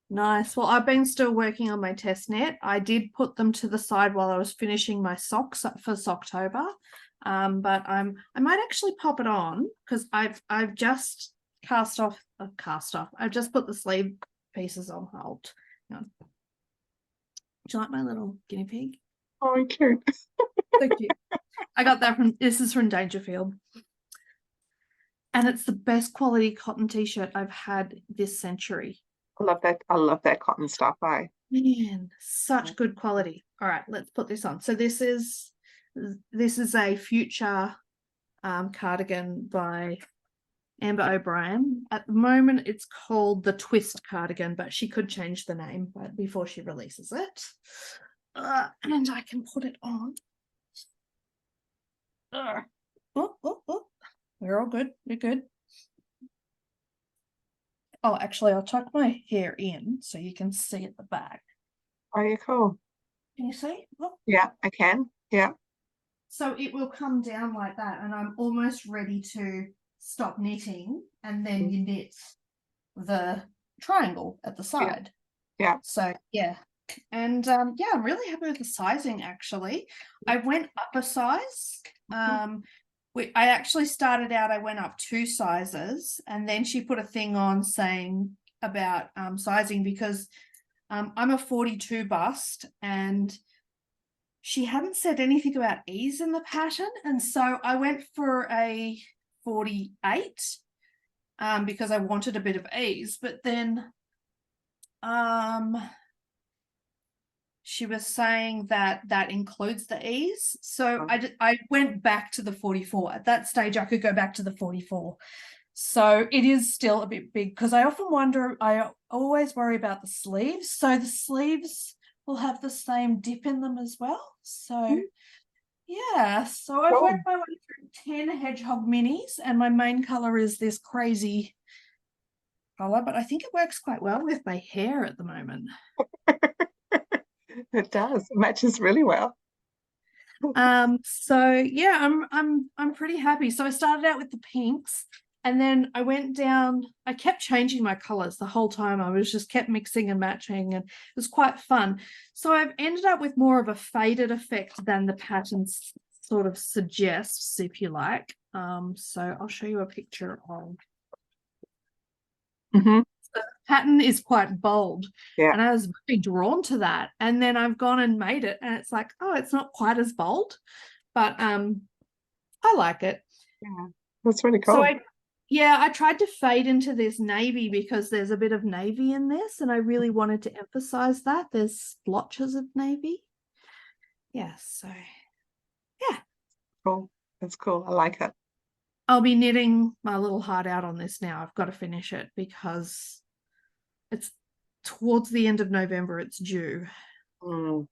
Nice. Well, I've been still working on my test net. I did put them to the side while I was finishing my socks for Socktober. But I might actually pop it on because I've just cast off. I've just put the sleeve pieces on hold. Hang on. Do you like my little guinea pig? Oh, cute. So cute. I got that this is from Dangerfield. And it's the best quality cotton t-shirt I've had this century. I love that. I love that cotton stuff. Man, such good quality. All right, let's put this on. So this is a future cardigan by Amber O'Brien. At the moment, it's called the Twist cardigan, but she could change the name before she releases it. And I can put it on. Oh. We're all good. We're good. Oh, actually, I'll tuck my hair in so you can see at the back. Oh, yeah, cool. Can you see? Oh. Yeah, I can. Yeah. So it will come down like that, and I'm almost ready to stop knitting, and then you knit the triangle at the side. Yeah. So yeah. And yeah, I'm really happy with the sizing actually. I went up a size. I actually started out, I went up 2 sizes, and then she put a thing on saying about sizing because I'm a 42 bust, and she hadn't said anything about ease in the pattern, and so I went for a 48 because I wanted a bit of ease, but then she was saying that that includes the ease, so I went back to the 44. At that stage I could go back to the 44, so it is still a bit big because I often wonder, I always worry about the sleeves, so the sleeves will have the same dip in them as well. So yeah, so I've worked my way through 10 hedgehog minis, and my main color is this crazy color, but I think it works quite well with my hair at the moment. It does. It matches really well. So yeah, I'm pretty happy. So I started out with the pinks, and then I went down, I kept changing my colors the whole time. I was just kept mixing and matching, and it was quite fun. So I've ended up with more of a faded effect than the pattern sort of suggests, if you like. So I'll show you a picture of the pattern is quite bold, and I was very drawn to that, and then I've gone and made it, and it's like, oh, it's not quite as bold, but I like it. Yeah, that's really cool. So I tried to fade into this navy because there's a bit of navy in this, and I really wanted to emphasize that there's splotches of navy. Yeah, so yeah, Cool. That's cool. I like it. I'll be knitting my little heart out on this now. I've got to finish it because it's towards the end of November. It's due. Gonna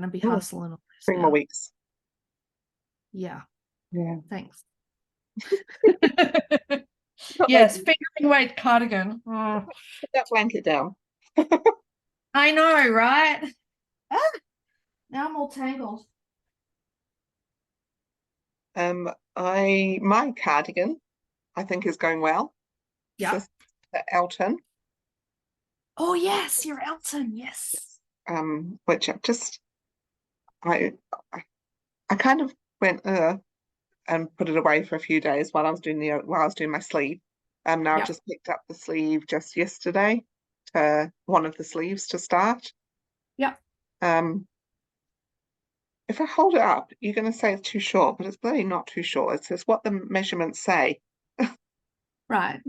be hustling on this 3 more weeks. Yeah. Yeah. Thanks. Yes, fingering weight cardigan. Oh. Put that blanket down. I know, right? Now I'm all tangled. My cardigan, I think, is going well. Yeah. The Elton. Oh yes, you're Elton. Yes. Which I kind of went and put it away for a few days while I was doing my sleeve. Now I've just picked up the sleeve just yesterday, to one of the sleeves to start. Yeah. if I hold it up, you're going to say it's too short, but it's really not too short. It's just what the measurements say. Right.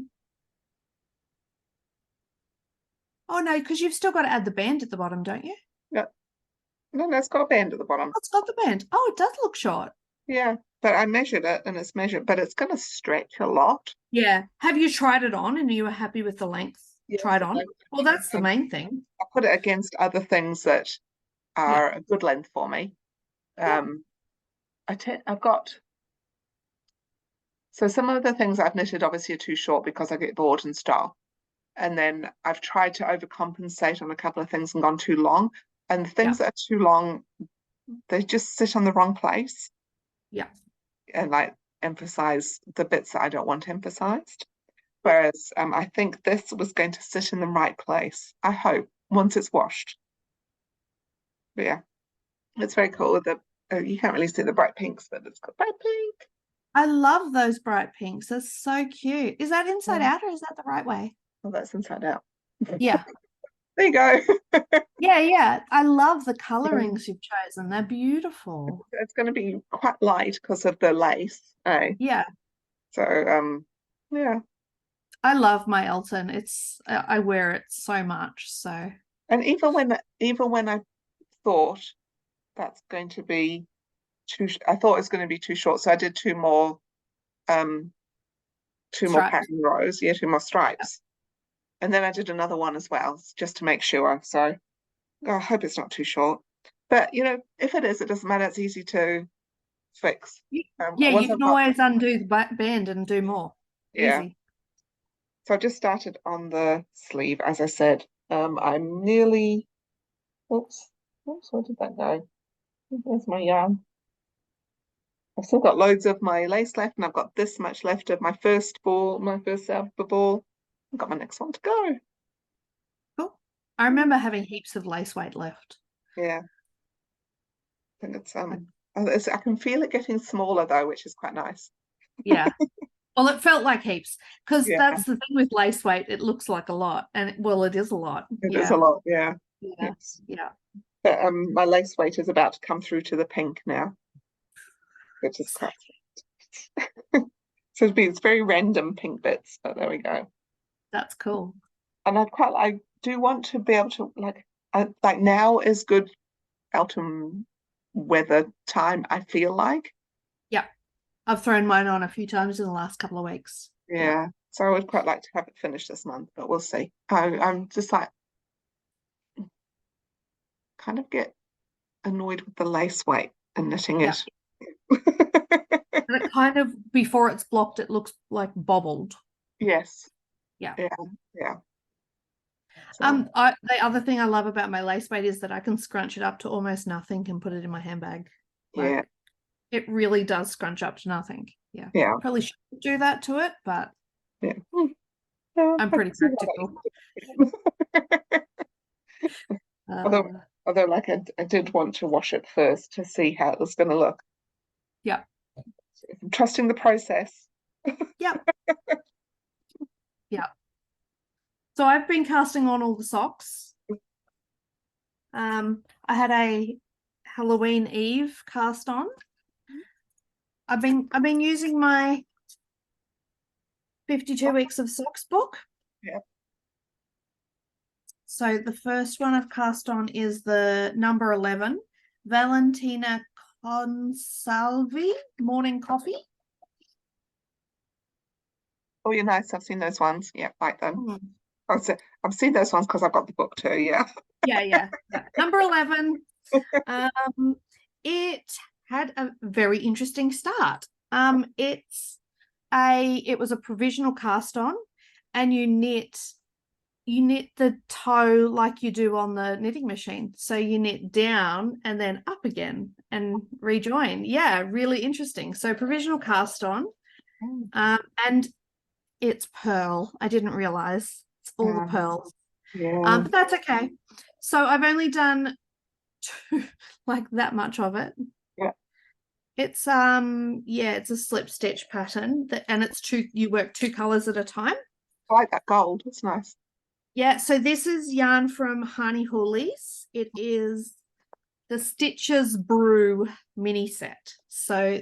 Oh no, because you've still got to add the band at the bottom, don't you? No, no, it's got a band at the bottom. Oh, it's got the band. Oh, it does look short. Yeah, but I measured it and it's measured, but it's going to stretch a lot. Yeah. Have you tried it on and you were happy with the length? Yes, Tried on? Well, that's the main thing. I put it against other things that Yeah. are a good length for me. Yeah. I've got, so some of the things I've knitted obviously are too short because I get bored and stop. And then I've tried to overcompensate on a couple of things and gone too long. And the things that are too long, they just sit on the wrong place. Yeah. And like emphasize the bits that I don't want emphasized. Whereas I think this was going to sit in the right place, I hope, once it's washed. But yeah, it's very cool. You can't really see the bright pinks, but it's got bright pink. I love those bright pinks. That's so cute. Is that inside out or is that the right way? Oh, that's inside out. Yeah. There you go. Yeah. I love the colorings you've chosen. They're beautiful. It's going to be quite light because of the lace. Yeah. So, yeah. I love my Elton. I wear it so much. So. And even when I thought that's going to be I thought it was going to be too short, so I did two more more pattern rows, two more stripes. And then I did another one as well, just to make sure. So I hope it's not too short. But if it is, it doesn't matter. It's easy to fix. Yeah, you can always undo the band and do more. Yeah. Easy. So I just started on the sleeve, as I said. I'm nearly. Oops, where did that go? Where's my yarn? I've still got loads of my lace left, and I've got this much left of my first ball, my first alpha ball. I've got my next one to go. Cool. I remember having heaps of lace weight left. Yeah. I think I can feel it getting smaller though, which is quite nice. Yeah. Well, it felt like heaps because that's the thing with lace weight. It looks like a lot, and it is a lot. It is a lot, yeah. Yes. Yeah. But my lace weight is about to come through to the pink now, which is quite. So it's very random pink bits, but there we go. That's cool. And I do want to be able to like now is good autumn weather time, I feel like. Yeah. I've thrown mine on a few times in the last couple of weeks. Yeah. So I would quite like to have it finished this month, but we'll see. I'm just like kind of get annoyed with the lace weight and knitting it. And it kind of, before it's blocked, it looks like bobbled. Yes. Yeah. So. The other thing I love about my lace weight is that I can scrunch it up to almost nothing and put it in my handbag. It really does scrunch up to nothing. Yeah. Probably shouldn't do that to it, but I'm pretty practical. Although like I did want to wash it first to see how it was going to look. Yeah. I'm trusting the process. Yeah. Yeah. So I've been casting on all the socks. I had a Halloween Eve cast on. I've been using my 52 Weeks of Socks book. Yeah. So the first one I've cast on is the number 11, Valentina Consalvi, Morning Coffee. Oh, you're nice. I've seen those ones. Yeah, like them. I've seen those ones because I've got the book too. Yeah. Yeah. Number 11. It had a very interesting start. It was a provisional cast on, and you knit the toe like you do on the knitting machine. So you knit down and then up again and rejoin. Yeah, really interesting. So provisional cast on, and it's pearl. I didn't realize it's all the pearls. Yeah. But that's okay. So I've only done like that much of it. Yeah. It's it's a slip stitch pattern and it's you work two colors at a time. I like that gold. It's nice. Yeah, so this is yarn from Honey Hoolies. It is the Stitches Brew mini set. So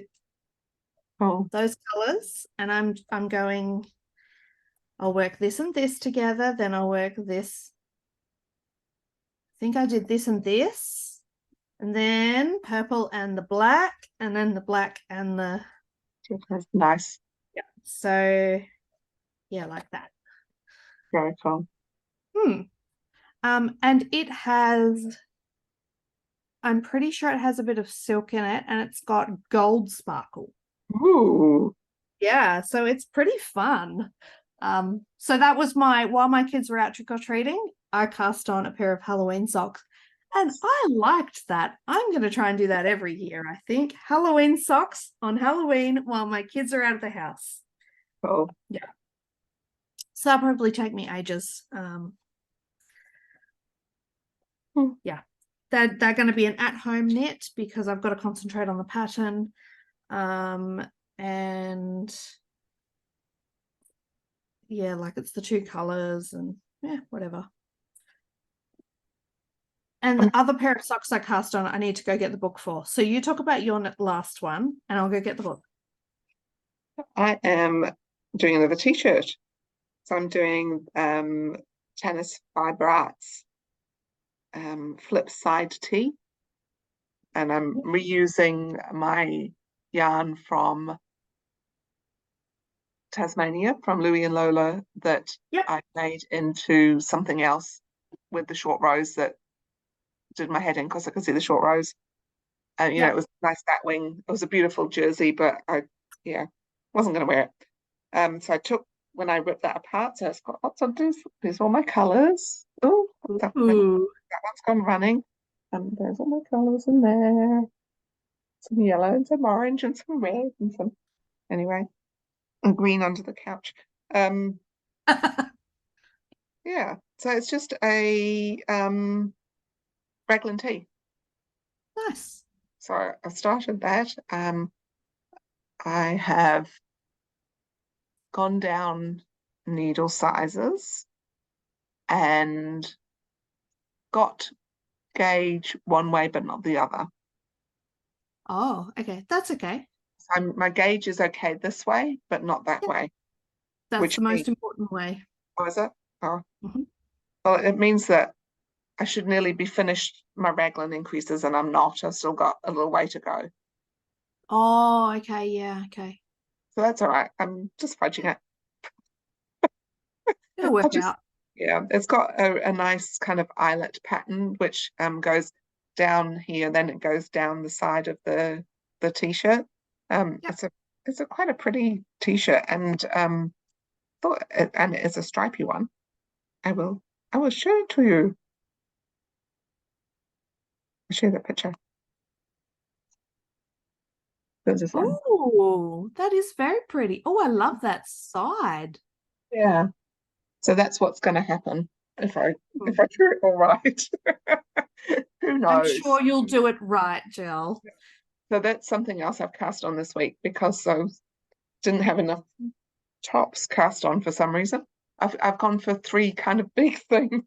those colors, and I'm going, I'll work this and this together, then I'll work this. I think I did this and this, and then purple and the black, and then the black and the nice. Yeah. So yeah, like that. Very cool. And it has, I'm pretty sure it has a bit of silk in it, and it's got gold sparkle. Ooh. Yeah, so it's pretty fun. So that was while my kids were out trick-or-treating, I cast on a pair of Halloween socks, and I liked that. I'm going to try and do that every year, I think. Halloween socks on Halloween while my kids are out of the house. Cool. Yeah. So that'll probably take me ages. Yeah. They're going to be an at-home knit because I've got to concentrate on the pattern. And yeah, like it's the two colors and yeah, whatever. And the other pair of socks I cast on, I need to go get the book for. So you talk about your last one and I'll go get the book. I am doing another t-shirt. So I'm doing tennis fiber arts flip side tee. And I'm reusing my yarn from Tasmania, from Louie and Lola, that I made into something else with the short rows that did my head in because I could see the short rows. And you know, it was a nice batwing. It was a beautiful jersey, but I wasn't going to wear it. So I took, when I ripped that apart, so it's got lots of these are all my colours. Oh, that one's gone running. And there's all my colours in there. Some yellow and some orange and some red and some, anyway, and green under the couch. Yeah, so it's just a raglan tee. Nice. So I started that. I have gone down needle sizes and got gauge one way but not the other. Oh, okay. That's okay. So my gauge is okay this way, but not that way. That's the most important way. Oh, is it? Oh. Well, it means that I should nearly be finished my raglan increases and I'm not. I've still got a little way to go. Oh, okay. Yeah, okay. So that's all right. I'm just fudging it. It'll work out. Yeah, it's got a nice kind of eyelet pattern, which goes down here, then it goes down the side of the t-shirt. It's a quite a pretty t-shirt, and and it's a stripy one. I will show it to you. I'll show you the picture. There's this one. Oh, that is very pretty. Oh, I love that side. Yeah. So that's what's going to happen if I do it all right. Who knows? I'm sure you'll do it right, Jill. So that's something else I've cast on this week because I didn't have enough tops cast on for some reason. I've gone for 3 kind of big things.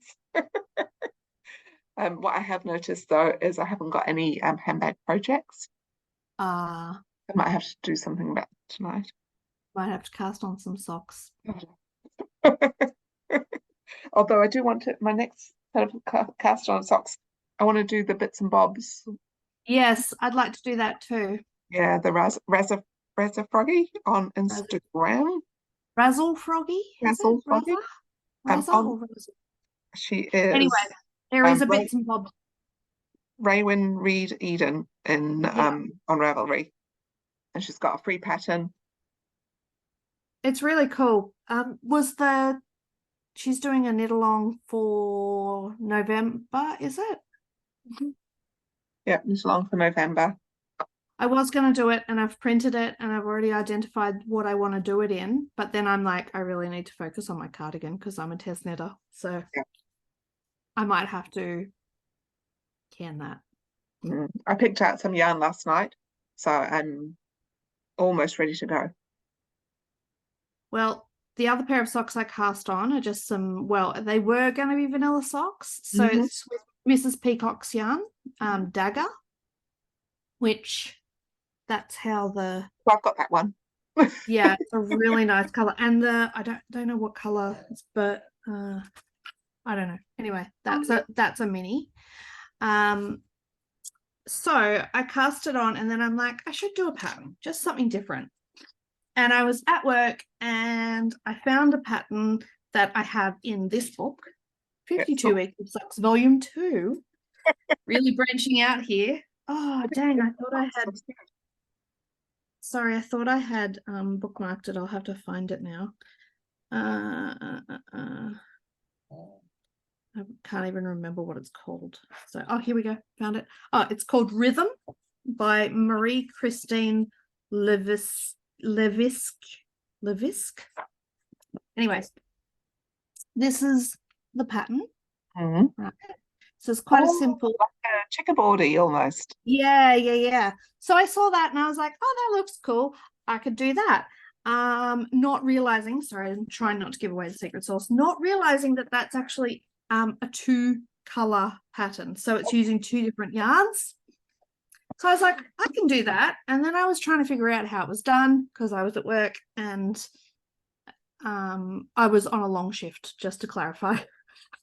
What I have noticed though is I haven't got any handbag projects. I might have to do something about that tonight. Might have to cast on some socks. Although I do want to, my next set of cast on socks, I want to do the bits and bobs. Yes, I'd like to do that too. Yeah, the Razor Froggy on Instagram. Razzle Froggy? Razzle Froggy. She is. Anyway, there is a bits and bobs. Raywin Reed Eden in on Ravelry, and she's got a free pattern. It's really cool. She's doing a knit along for November, is it? Yeah, knit along for November. I was going to do it and I've printed it and I've already identified what I want to do it in, but then I'm like, I really need to focus on my cardigan because I'm a test knitter. So I might have to can that. I picked out some yarn last night, so I'm almost ready to go. Well, the other pair of socks I cast on are just some, well, they were going to be vanilla socks. So it's with Mrs. Peacock's yarn. dagger, which that's how Well, I've got that one. yeah, it's a really nice color. And I don't know what color it's, but I don't know. Anyway, that's a mini. So I cast it on and then I'm like, I should do a pattern, just something different. And I was at work and I found a pattern that I have in this book, 52 Weeks of Socks, Volume 2. Really branching out here. Oh, dang, I thought I had. Sorry, I thought I had bookmarked it. I'll have to find it now. I can't even remember what it's called. So, oh, here we go. Found it. Oh, it's called Rhythm by Marie Christine Levisk. Anyways, this is the pattern. Right. So it's quite a simple, like a checkerboardy almost. Yeah. So I saw that and I was like, oh, that looks cool. I could do that. Not realizing, sorry, I'm trying not to give away the secret sauce, not realizing that that's actually a 2-color pattern. So it's using 2 different yarns. So I was like, I can do that. And then I was trying to figure out how it was done because I was at work and I was on a long shift, just to clarify.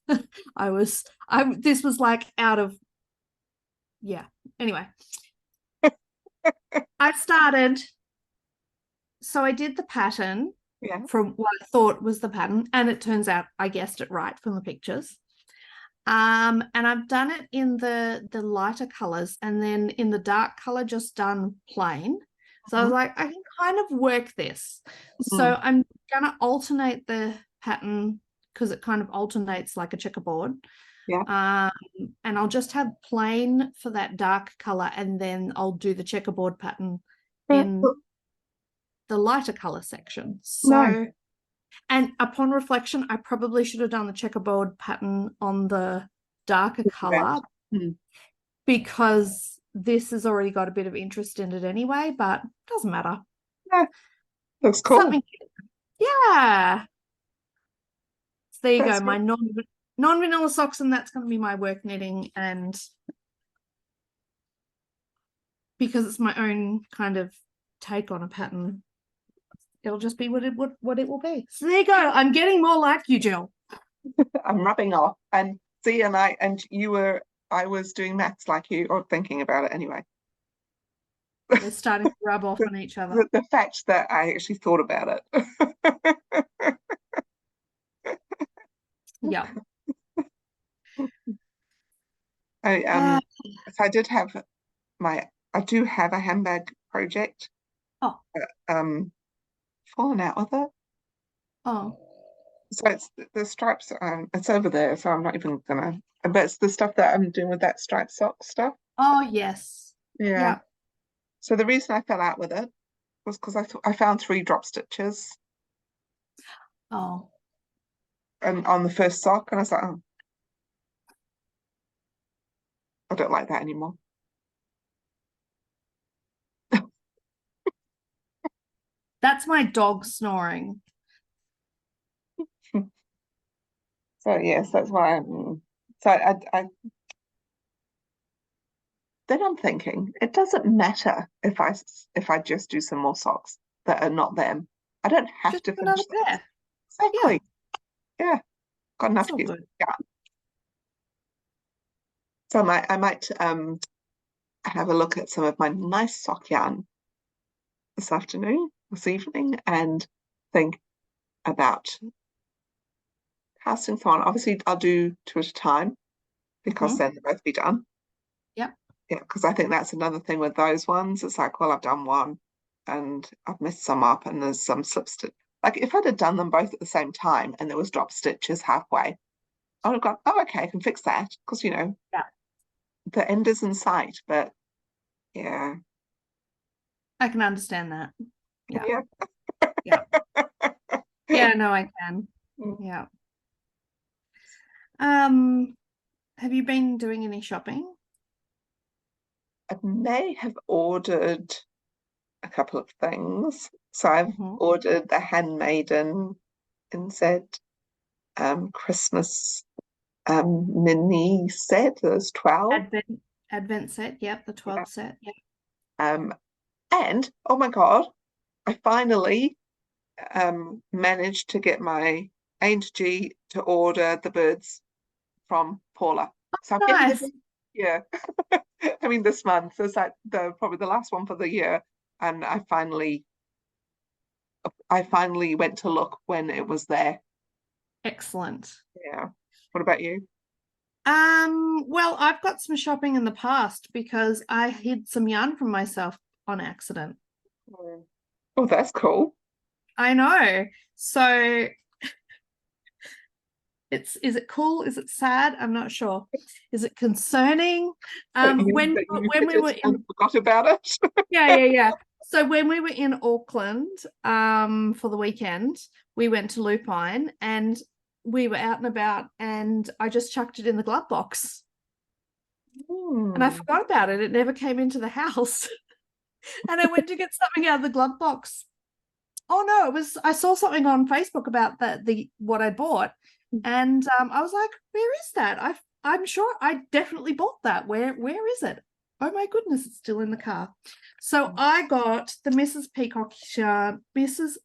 This was like out of, yeah. Anyway, I started, so I did the pattern from what I thought was the pattern, and it turns out I guessed it right from the pictures. And I've done it in the lighter colors, and then in the dark color, just done plain. So I was like, I can kind of work this. So I'm gonna alternate the pattern because it kind of alternates like a checkerboard. Yeah. And I'll just have plain for that dark color, and then I'll do the checkerboard pattern in the lighter color section. So, and upon reflection, I probably should have done the checkerboard pattern on the darker color because this has already got a bit of interest in it anyway, but it doesn't matter. Yeah, looks cool. Yeah. So there you go, my non-vanilla socks, and that's going to be my work knitting, and because it's my own kind of take on a pattern, it'll just be what it will be. So there you go. I'm getting more like you, Jill. I'm rubbing off, and see, I was doing maths like you, or thinking about it anyway. We're starting to rub off on each other. The fact that I actually thought about it. Yeah. So I did have I do have a handbag project. Fallen out with it. Oh. So it's the stripes. It's over there, so I'm not even gonna. But it's the stuff that I'm doing with that striped sock stuff. Oh yes. Yeah. So the reason I fell out with it was because I found 3 drop stitches. Oh. And on the first sock, and I was like, oh, I don't like that anymore. That's my dog snoring. So yes, that's why. So I then I'm thinking it doesn't matter if I just do some more socks that are not them. I don't have just to finish them. Exactly. Yeah. Got enough to use. Yeah. So I might have a look at some of my nice sock yarn this evening, and think about casting some on. Obviously, I'll do 2 at a time because then they'll both be done. Yep. Yeah, because I think that's another thing with those ones. It's like, well, I've done one and I've messed some up, and there's some slip stitch. Like if I'd have done them both at the same time and there was drop stitches halfway, I would have gone, oh, okay, I can fix that because the end is in sight. But yeah, I can understand that. Yeah. Yeah, no, I can. Yeah. Have you been doing any shopping? I may have ordered a couple of things. So I've ordered the Handmaiden NZ Christmas mini set. There's 12. Advent set, yep, the 12 Yeah. set, yep. And oh my God, I finally managed to get my A&G to order the birds from Paula. So I'm getting Nice. them. Yeah. I mean, this month is like probably the last one for the year, and I finally went to look when it was there. Excellent. Yeah. What about you? Well, I've got some shopping in the past because I hid some yarn from myself on accident. Oh, that's cool. I know. So is it cool? Is it sad? I'm not sure. Is it concerning? That you When that you when hit we it were and in forgot about it. yeah. So when we were in Auckland for the weekend, we went to Lupine and we were out and about and I just chucked it in the glove box and I Hmm. forgot about it. It never came into the house. And I went to get something out of the glove box. Oh no, I saw something on Facebook about the what I bought, and I was like, where is that? I'm sure I definitely bought that. Where is it? Oh my goodness, it's still in the car. So I got the Mrs.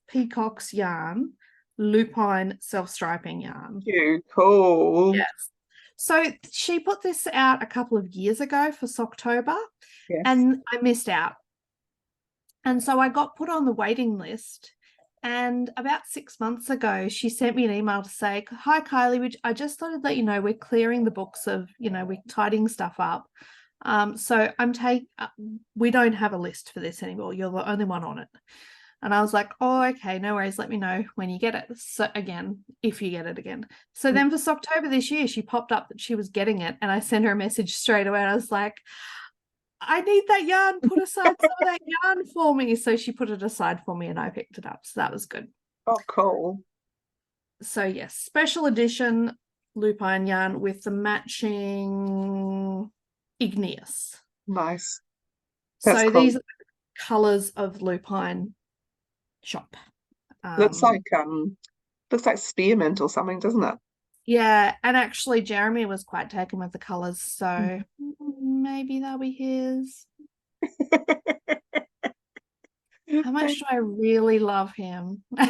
Peacock's yarn, lupine self-striping yarn. You cool. Yes. So she put this out a couple of years ago for Socktober, Yes. and I missed out. And so I got put on the waiting list. And about 6 months ago, she sent me an email to say, "Hi, Kylie, I just thought I'd let you know we're clearing the books of, we're tidying stuff up. So we don't have a list for this anymore. You're the only one on it." And I was like, "Oh, okay, no worries. Let me know when you get it." So again, if you get it again. So then for October this year, she popped up that she was getting it. And I sent her a message straight away. And I was like, "I need that yarn. Put aside some of that yarn for me." So she put it aside for me and I picked it up. So that was good. Oh, cool. So yes, special edition lupine yarn with the matching igneous. Nice. That's So cool. these are the colors of lupine shop. Looks like spearmint or something, doesn't it? Yeah, and actually Jeremy was quite taken with the colors, so maybe they'll be his. How much do I really love him? Not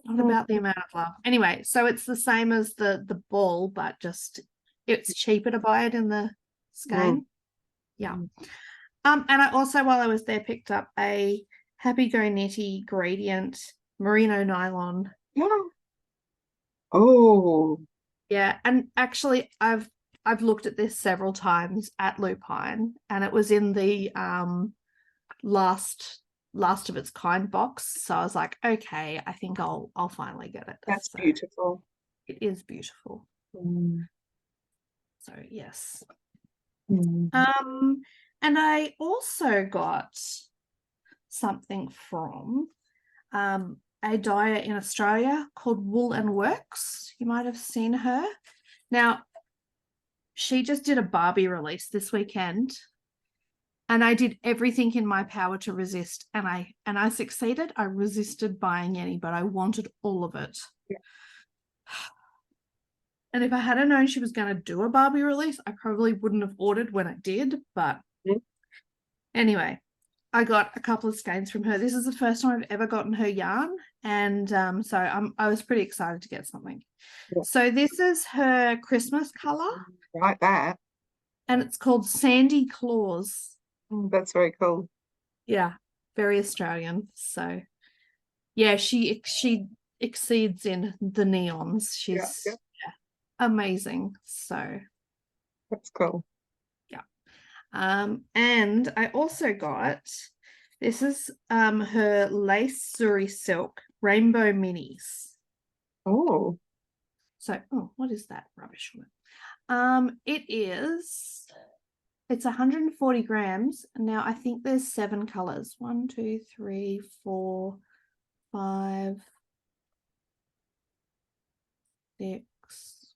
about the amount of love. Anyway, so it's the same as the ball, but just it's cheaper to buy it in the skein. Yeah. And I also, while I was there, picked up a Happy Go Netty gradient merino nylon. Yeah. Oh, Yeah, and actually I've looked at this several times at Lupine, and it was in the last of its kind box. So I was like, okay, I think I'll finally get it. that's So beautiful. it is beautiful. Mm. So yes. Mm. And I also got something from a dyer in Australia called Wool and Works. You might have seen her. Now, she just did a Barbie release this weekend. And I did everything in my power to resist, and I succeeded. I resisted buying any, but I wanted all of it. Yeah. And if I had known she was going to do a Barbie release, I probably wouldn't have ordered when I did. But anyway, I got a couple of skeins from her. This is the first time I've ever gotten her yarn, and so I was pretty excited to get something. Yeah. So this is her Christmas color, Like that. and it's called Sandy Claus. That's very cool. Yeah, very Australian. So yeah, she exceeds in the neons. Yeah, She's amazing. So that's cool. yeah. And I also got this is her lace suri silk rainbow minis. Oh, So what is that rubbish one? It's 140 grams. Now I think there's 7 colors. 1, 2, 3, 4, 5, 6.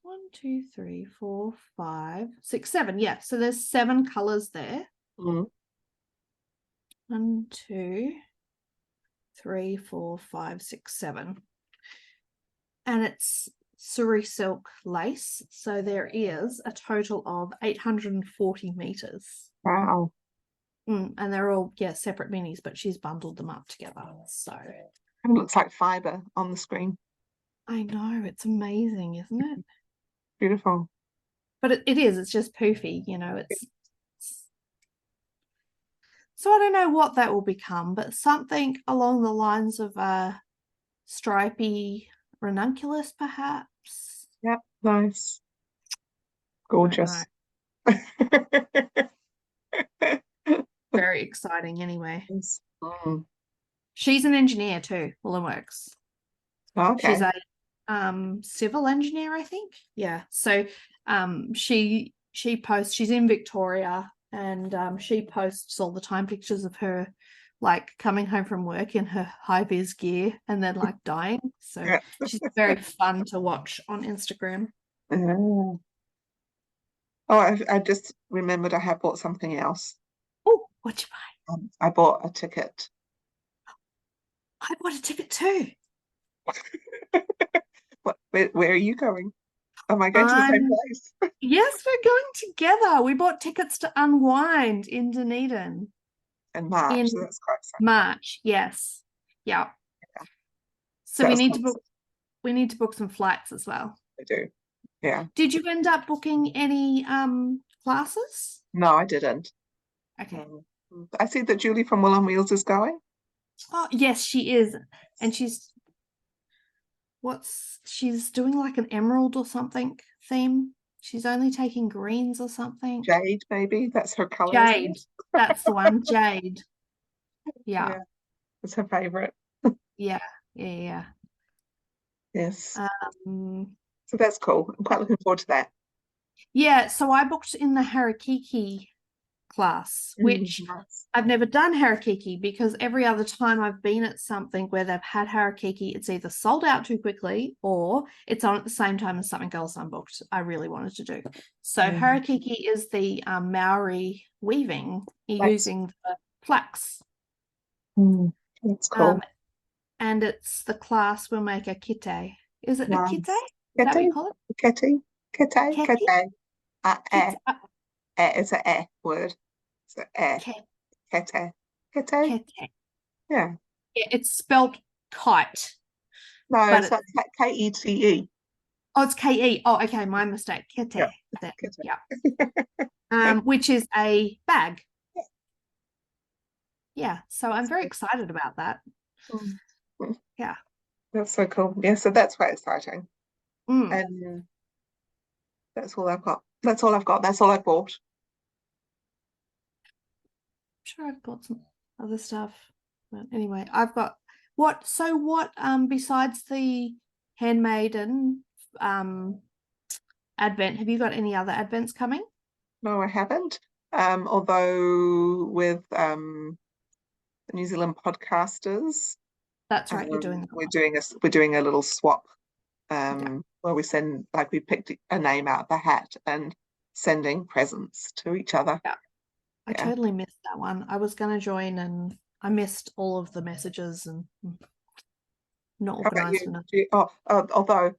1, 2, 3, 4, 5, 6, 7. Yeah, so there's 7 colors there. 1, 2, 3, 4, 5, 6, 7. And it's Suri silk lace. So there is a total of 840 meters. Wow. And they're all, separate minis, but she's bundled them up together. So It looks like fiber on the screen. I know, it's amazing, isn't it? Beautiful. But it is, it's just poofy, it's so I don't know what that will become, but something along the lines of a stripy ranunculus, perhaps. Yep, nice. Gorgeous. Very exciting anyway. Mm. She's an engineer too, Woolworks. Okay. She's a civil engineer, I think. Yeah. So she posts, she's in Victoria, and she posts all the time pictures of her like coming home from work in her high vis gear and then like dying. So Yeah. she's very fun to watch on Instagram. Oh, I just remembered I had bought something else. Oh, what'd you buy? I bought a ticket. I bought a ticket too. Where are you going? Am I going to the same place? Yes, we're going together. We bought tickets to Unwind in Dunedin. In March, In so that's quite exciting. March, yes. Yeah. So That's we need to book some flights as well. I do. Yeah. Did you end up booking any classes? No, I didn't. Okay. I see that Julie from Will on Wheels is going. Oh, yes, she is. And she's doing like an emerald or something theme. She's only taking greens or something. Jade, maybe. That's her color. Jade. That's the one. Jade. Yeah. It's her favorite. Yeah. Yes. So that's cool. I'm quite looking forward to that. Yeah, so I booked in the Harakiki class, which nice. I've never done Harakiki because every other time I've been at something where they've had Harakiki, it's either sold out too quickly or it's on at the same time as something else I'm booked I really wanted to do. So Harakiki is the Maori weaving using the flax. That's cool. And it's the class will make a kite. Is it a kite? Is that what you call it? Kite. Kite. It's an e word. It's an e. Kite. Yeah. It's spelled kite. No, it's like Kete. Oh, it's Ke. Oh, okay, my mistake. Kete. Yeah. Which is a bag. Yeah, so I'm very excited about that. Yeah. That's so cool. Yeah, so that's quite exciting. And that's all I've got. That's all I've got. That's all I bought. I'm sure I've got some other stuff. But anyway, I've got what besides the handmaiden advent, have you got any other advents coming? No, I haven't. Although with the New Zealand podcasters, that's right, you're doing we're doing a little swap where we send, like, we picked a name out of the hat and sending presents to each other. Yeah. I totally missed that one. I was going to join and I missed all of the messages and not organized enough. Although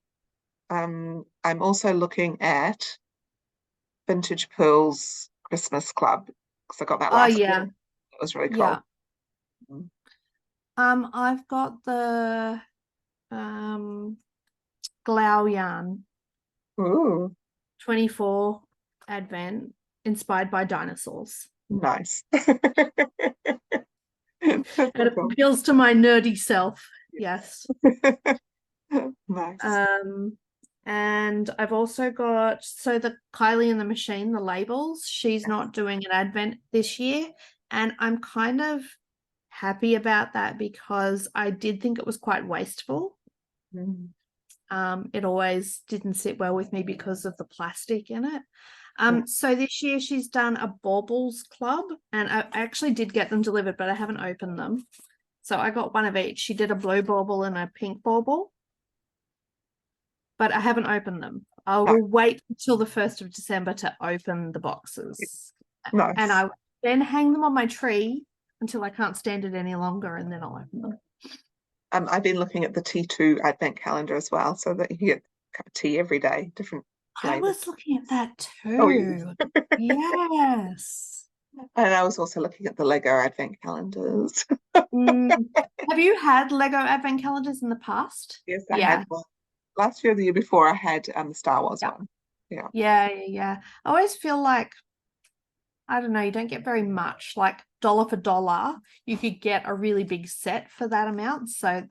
I'm also looking at Vintage Pearls Christmas Club because I got that last year. It was really cool. Yeah. I've got the Glau yarn. Ooh. 24 advent inspired by dinosaurs. Nice. It appeals to my nerdy self. Yes. Nice. And I've also got the Kylie and the Machine, the labels. She's not doing an advent this year, and I'm kind of happy about that because I did think it was quite wasteful. It always didn't sit well with me because of the plastic in it. So this year she's done a baubles club, and I actually did get them delivered, but I haven't opened them. So I got one of each. She did a blue bauble and a pink bauble, but I haven't opened them. I will wait until the 1st of December to open the boxes. Nice. And I then hang them on my tree until I can't stand it any longer, and then I'll open them. I've been looking at the T2 advent calendar as well, so that you get cup of tea every day, different I flavors. was looking at that Oh, yeah. too. Yes. And I was also looking at the Lego advent calendars. Mm. Have you had Lego advent calendars in the past? Yes, I Yeah. had one. Last year, the year before, I had the Star Wars Yeah. one. Yeah. Yeah. I always feel like, I don't know, you don't get very much. Like dollar for dollar, you could get a really big set for that amount. So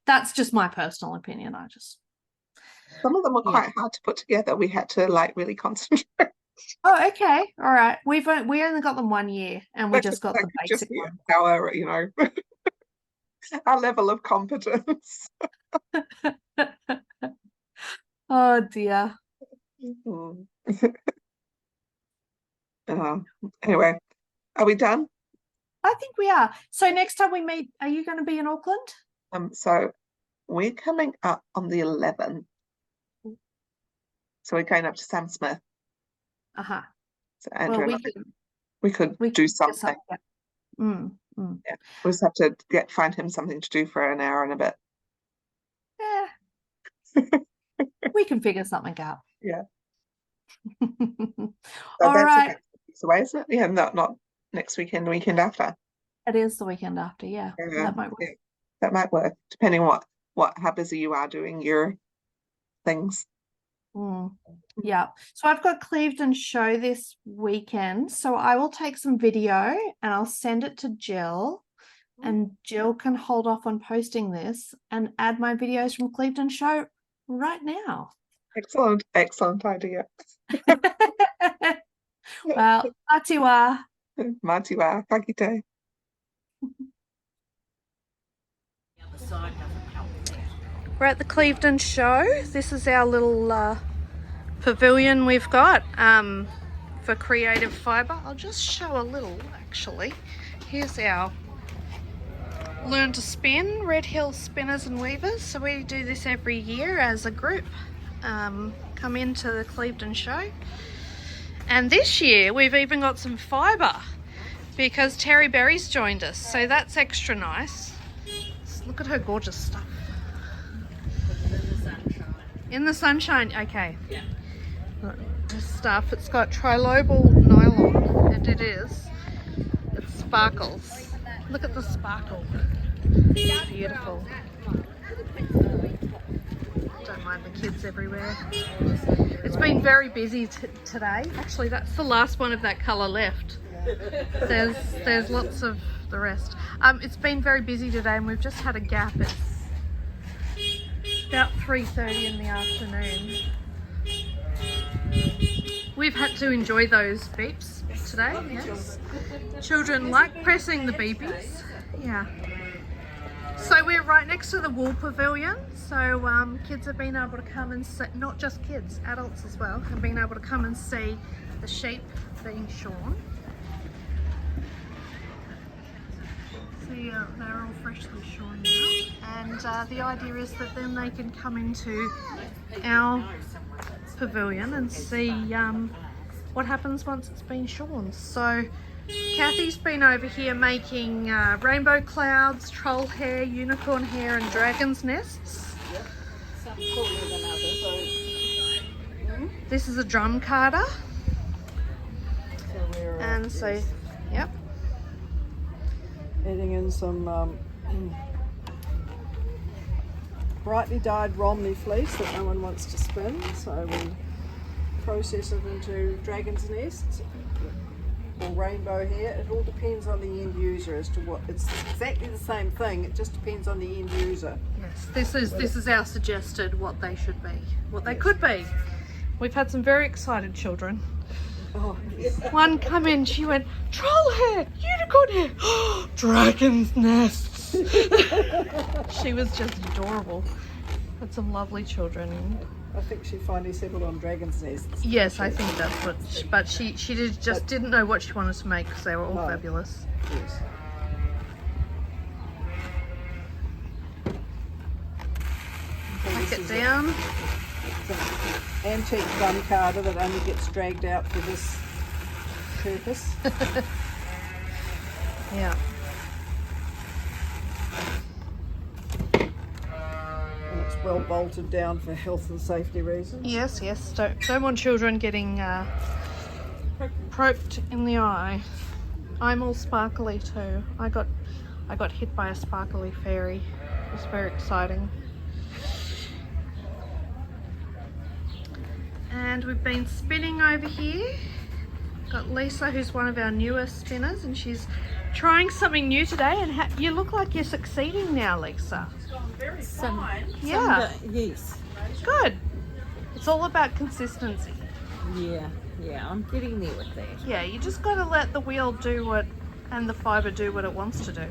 that's just my personal opinion. Some of them were quite hard to put together. We had to like really concentrate. Oh, okay. All right. We only got them 1 year and we just got That the could just basic be one. our, our level of competence. Oh dear. Mm. Anyway, are we done? I think we are. So next time we meet, are you going to be in Auckland? So we're coming up on the 11th. So we're going up to Sam Smith. Uh-huh. So Andrew Well, and we could do something. Yeah. Yeah, we just have to find him something to do for an hour and a bit. Yeah. We can figure something out. Yeah. All right. Away, isn't it? Yeah, not next weekend, the weekend after. It is the weekend after, yeah. That might work. Yeah, that might work, depending on how busy you are doing your things. Yeah. So I've got Clevedon Show this weekend. So I will take some video and I'll send it to Jill. And Jill can hold off on posting this and add my videos from Clevedon Show right now. Excellent idea. Well, atiwa. Matiwa, kakite. We're at the Clevedon Show. This is our little pavilion we've got for creative fibre. I'll just show a little actually. Here's our Learn to Spin, Red Hill Spinners and Weavers. So we do this every year as a group. Come into the Clevedon Show. And this year we've even got some fibre because Terry Berry's joined us. So that's extra nice. Just look at her gorgeous stuff. In the sunshine, okay. Yeah. This stuff, it's got trilobal nylon, and it sparkles. Look at the sparkle. It's beautiful. Don't mind the kids everywhere. It's been very busy today. Actually, that's the last one of that colour left. There's lots of the rest. It's been very busy today, and we've just had a gap. It's about 3:30 in the afternoon. We've had to enjoy those beeps today, yes. Children like pressing the beepies, yeah. So we're right next to the wool pavilion, so kids have been able to come and see, not just kids, adults as well, have been able to come and see the sheep being shorn. See, they're all freshly shorn now, and the idea is that then they can come into our pavilion and see what happens once it's been shorn. So Kathy's been over here making rainbow clouds, troll hair, unicorn hair and dragon's nests. This is a drum carder. And so, yep. Adding in some brightly dyed Romney fleece that no one wants to spin, so we process it into dragon's nests or rainbow hair. It all depends on the end user as to what. It's exactly the same thing, it just depends on the end user. Yes, this is our suggested what they should be, what they could be. We've had some very excited children. Oh, yes. One come in, she went, troll hair, unicorn hair, dragon's nests. She was just adorable. Had some lovely children. I think she finally settled on dragon's nests. Yes, I think that's what, but she didn't know what she wanted to make because they were all fabulous. Yes. Pack it down. Antique drum carder that only gets dragged out for this purpose. Yeah. And it's well bolted down for health and safety reasons. Yes, yes. Don't want children getting poked in the eye. I'm all sparkly too. I got hit by a sparkly fairy. It was very exciting. And we've been spinning over here. Got Lisa, who's one of our newer spinners, and she's trying something new today. And you look like you're succeeding now, Lisa. Yeah. Yes. Good. It's all about consistency. Yeah, I'm getting there with that. Yeah, you just got to let the wheel do what, and the fibre do what it wants to do.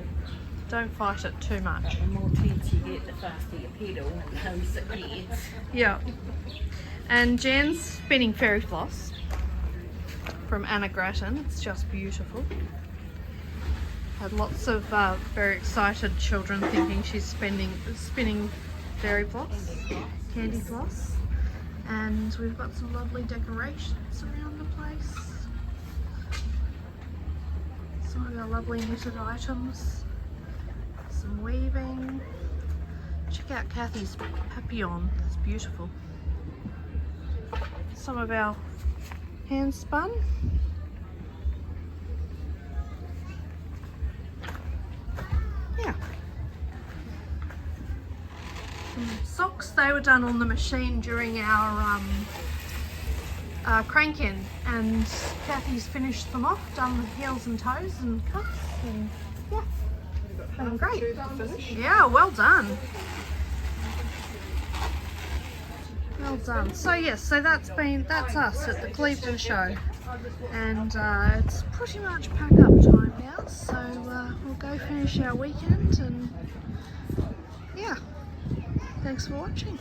Don't fight it too much. The more tense you get, the faster you pedal and the closer it gets. Yeah. And Jen's spinning fairy floss from Anna Grattan. It's just beautiful. Had lots of very excited children thinking she's spinning fairy floss, candy floss. And we've got some lovely decorations around the place. Some of our lovely knitted items. Some weaving. Check out Kathy's papillon. It's beautiful. Some of our hand spun. Yeah. Some socks, they were done on the machine during our crank-in, and Kathy's finished them off, done the heels and toes and cuffs, and yeah, done great. Yeah, well done. Well done. So yes, so that's us at the Clevedon Show, and it's pretty much pack up time now. So we'll go finish our weekend, and yeah, thanks for watching.